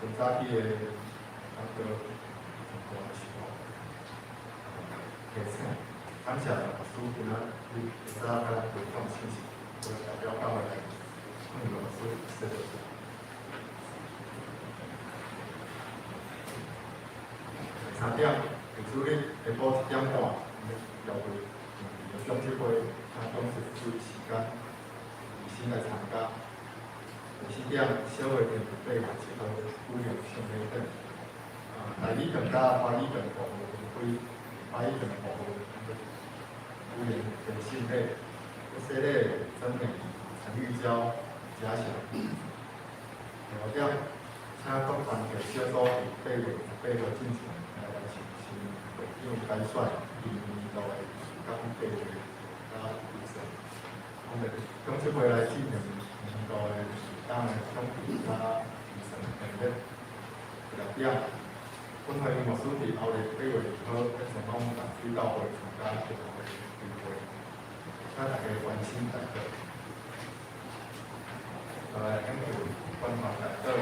更早期的那个中国的时候，提醒，感谢老师今仔日更早甲推广信息，为代表教会来向老师说明。第三点，下晡日下晡1点半，要会有中集会，董事注意时间，先来参加。 第四点，小的电子备结合鼓励性媒体，台语更加华语更服务会，华语更服务鼓励跟性类，这些类真美、陈玉娇、嘉祥。第五点，请各团体小组8月18号进行来完成新会长改选今年度的刚8月加预算，我们中集会来进行年度的。 当然，总体加预算能力。第六点，本会牧师伫后日8月2号在成功淡水教会参加结合的聚会，请大家关心大家。感谢官方代表，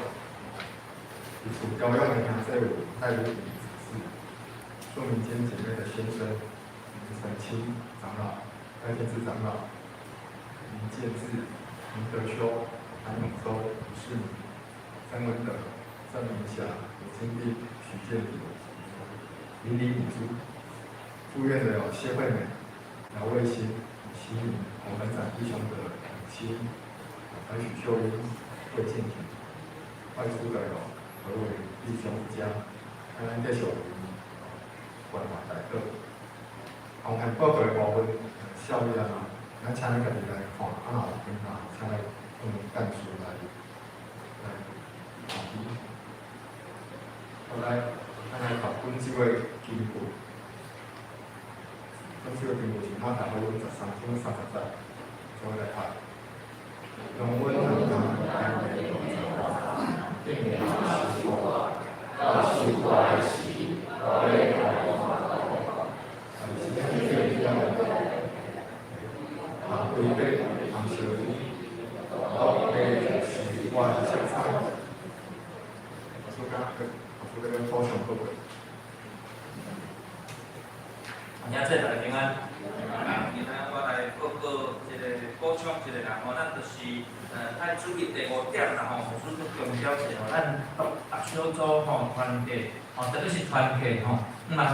以处教育的兄弟带领指示，说明间姐妹的先生林澄清长老、戴建志长老、林建志、林德修。 韩永洲、李世民、张文德、郑明霞、吴金碧、许建平、林李敏珠，住院的有谢惠美、姚卫新、李希敏、洪门长弟兄的母亲、白许秀英、魏建平，外出的有何伟弟兄家、安安继续关怀代表，红海报告的部分效益啊，咱请你家己来看，有平台请来。 用干书来考题。后来，咱来考本这位题目。本这个题目是马太福音13章30节，我来看。用温柔的爱来定了习惯，到习惯时，我来看。是这样的。对对，是。 我是相差，我这个高雄部分。今仔大家平安。今仔我来报告补充一个啦，咱就是爱注意第5点啦吼，主要强调一下，咱小组团结特别是团结嘛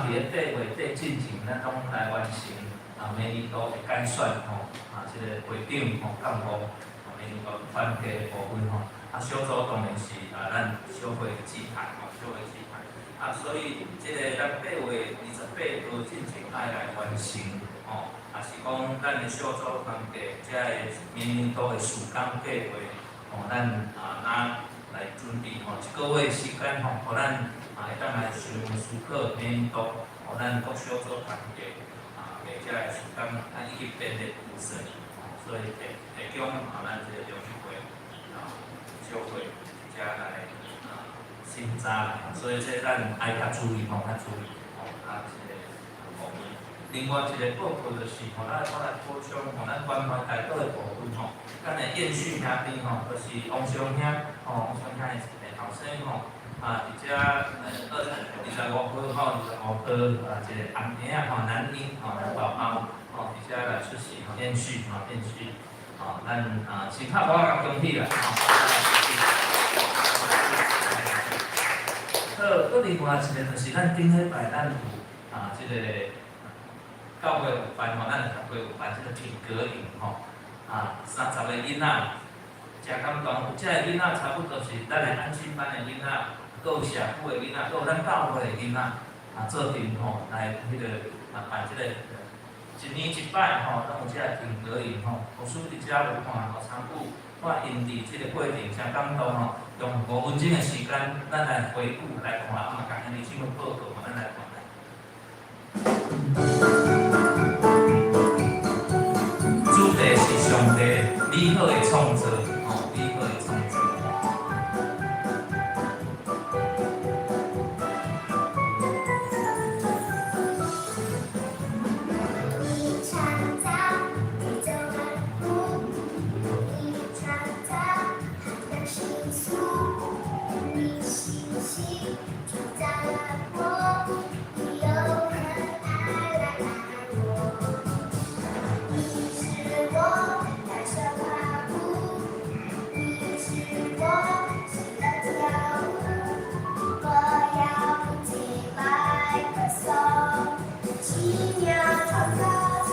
伫咧8月进前，咱拢来完成明年度的改选这个会长干部。 团结的部分小组当然是咱小会祭坛小会祭坛所以这个咱8月28号进前爱来完成也是讲咱的小组团结，这个明年度的时间计划咱拿来准备一个月时间互咱会当来询问思考研读，互咱国小做团结或者的时间以及编列预算，所以提供咱这个中学会小会遮来审查，所以这咱爱较注意较注意这个部分。另外一个报告就是，我来补充，咱关怀台岛的部分咱的延续兄弟就是王双兄王双兄的后生伫遮25号25号一个红名男婴男宝宝伫遮来出席延续咱先拍鼓甲恭喜啦好，另外一个就是咱顶礼拜咱有这个教会有办咱的教会有办这个品格营30个囡仔，真感动。这个囡仔差不多是咱的安心班的囡仔，阁有社区的囡仔，阁有咱教会的囡仔做阵来办这个一年一摆拢有这个品格营牧师伫遮有看参与，看因伫这个过程真感动用5分钟的时间，咱来回顾来看甲因哋什么报告，咱来看。主题是上帝美好的创造，美好的创造。你创造宇宙万物，你创造海洋星宿，你星星创造了我，你用恒爱来爱我。你是我感受万物，你是我喜乐跳舞，我要不停来歌颂，奇妙创造出。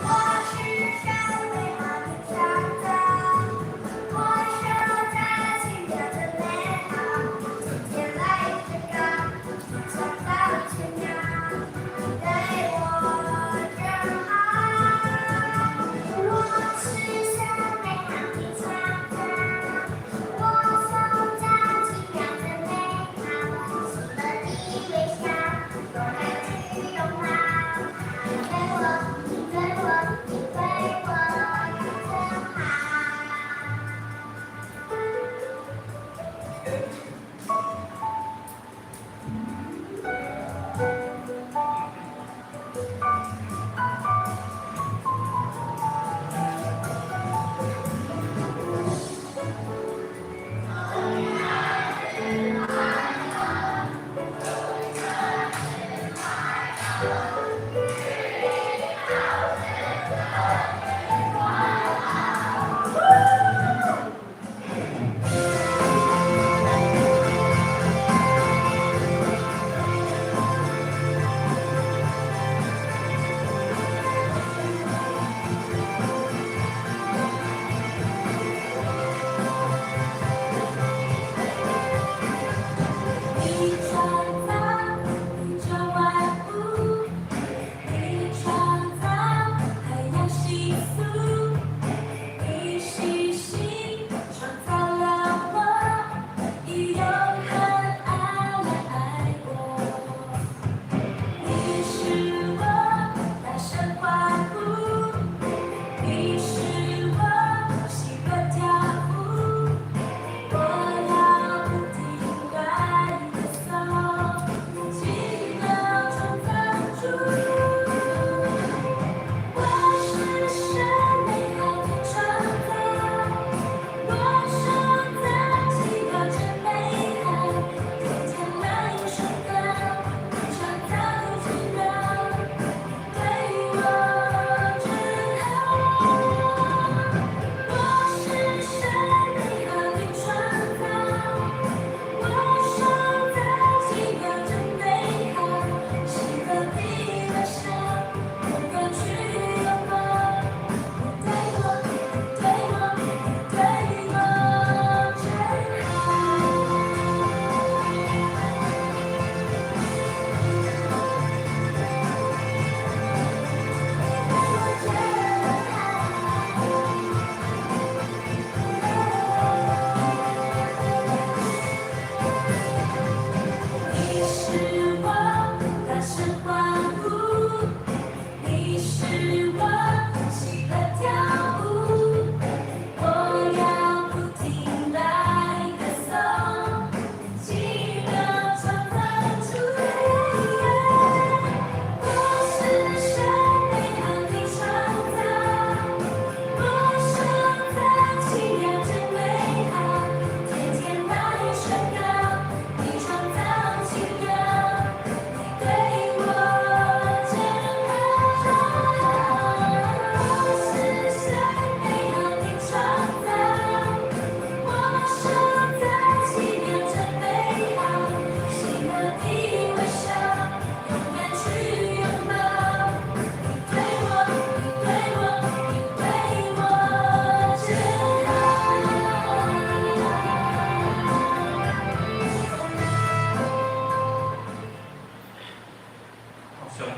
我是上美好的创造，我守在奇妙的美好，从天来至高，创造奇妙，你对我真好。我是上美好的创造，我守在奇妙的美好，喜乐的微笑，勇敢去拥抱。你对我，你对我，你对我真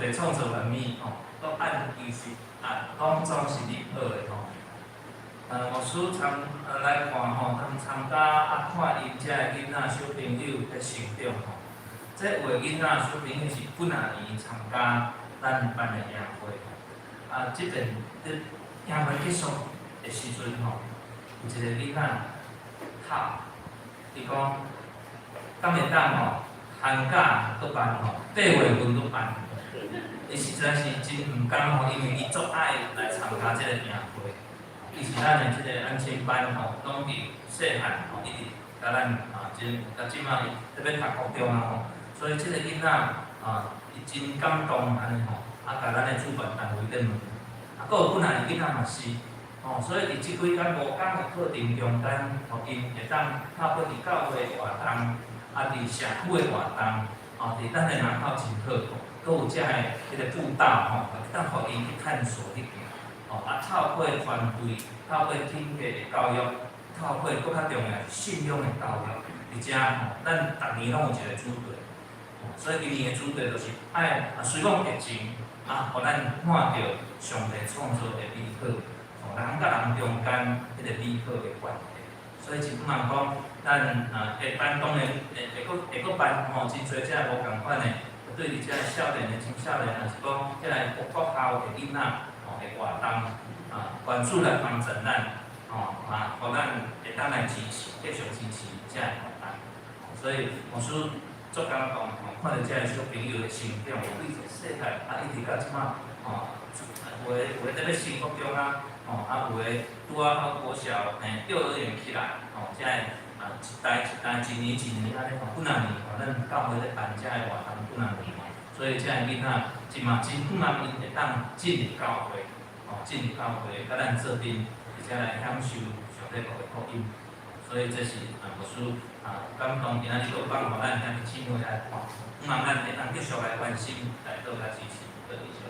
帝创造万物吼，都按伊是拢总是你好的吼。牧师来看吼，参加看因遮个囡仔小朋友的成长吼。这有的囡仔小朋友是本来年参加咱办的营会，即阵伫营会结束的时阵吼，有一个囡仔哭，伊讲敢会当吼寒假搁办吼，8月份搁办，伊实在是真毋甘吼，因为伊足爱来参加即个营会。伊是咱的即个安亲班吼，拢伫细汉吼一直甲咱到即摆特别读高中吼。所以，即个囡仔伊真感动安尼吼，甲咱的主办单位咧问，搁有本来囡仔嘛是，所以伫即几工5工的课程中间，因会当透过伫教会的活动，伫社区的活动，伫咱的人口真好，搁有遮个迄个辅导会当互因去探索去行，透过团队，透过体系的教育，透过搁较重要信仰的教育，而且咱逐年拢有一个主题。所以今年的主题就是爱虽讲疫情，互咱看到上帝创造的美好，人甲人中间迄个美好的关系。所以真不茫讲，咱下班当然会搁办真侪遮无共款的，对伫遮个少年的青少年，也是讲遮个国校的囡仔的活动，关注来帮助咱，互咱会当来支持，继续支持遮个活动。所以牧师足感动。看到遮个小朋友的成长，对一个世界一直到即摆，有的在要升国中有的拄到国小幼儿园起来，遮个一年安尼本来年咱教会咧办遮个活动本来年所以遮个囡仔真嘛真希望因会当进入教会，甲咱做阵，而且来享受上帝国的福音。所以这是牧师感动，今仔日搁放互咱遐个姊妹来看。希望咱会当继续来关心，来多来支持，多一些。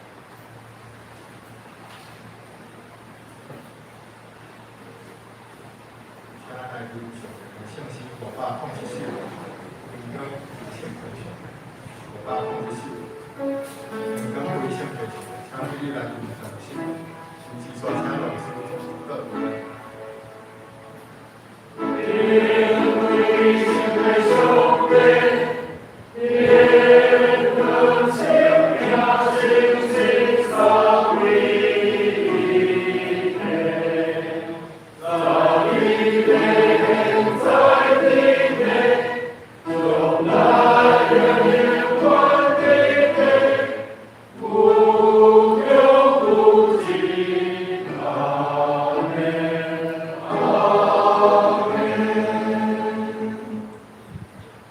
现在来读信息火把控制系统，民歌信科学，火把控制系统，民歌微信科学，强力来读信，信息所参老师的。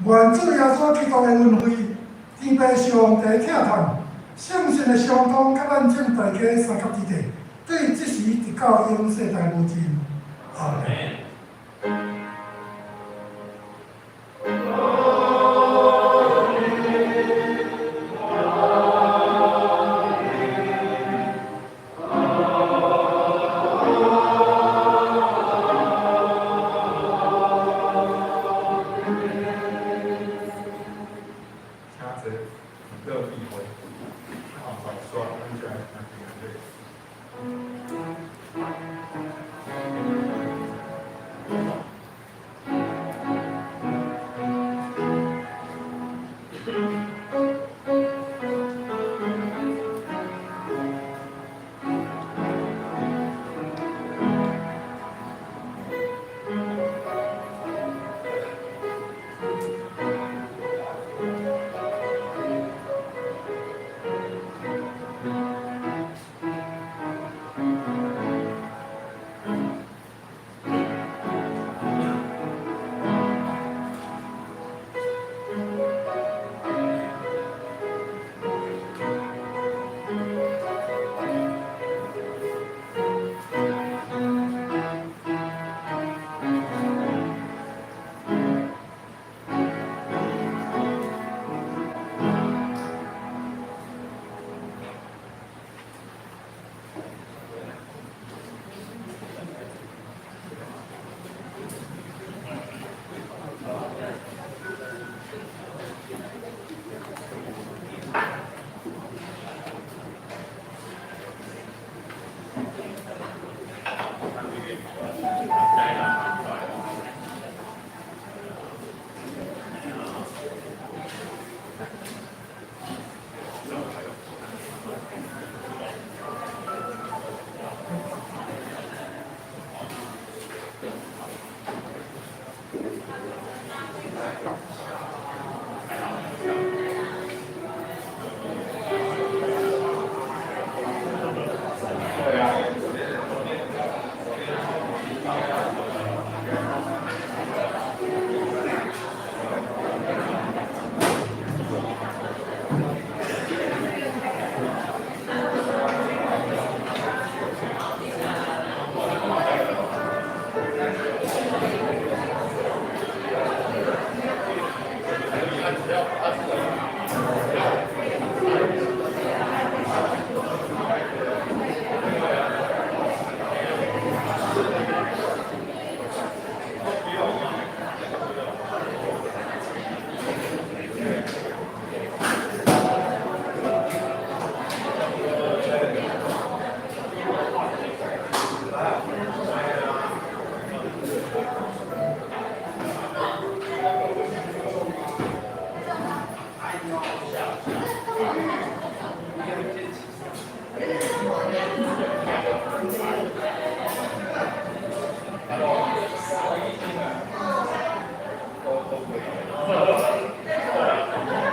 愿主耶稣基督的恩惠、天父上帝疼痛、圣神的相通，甲咱众大家三甲之地，对即时直到永世代无尽。阿门。好。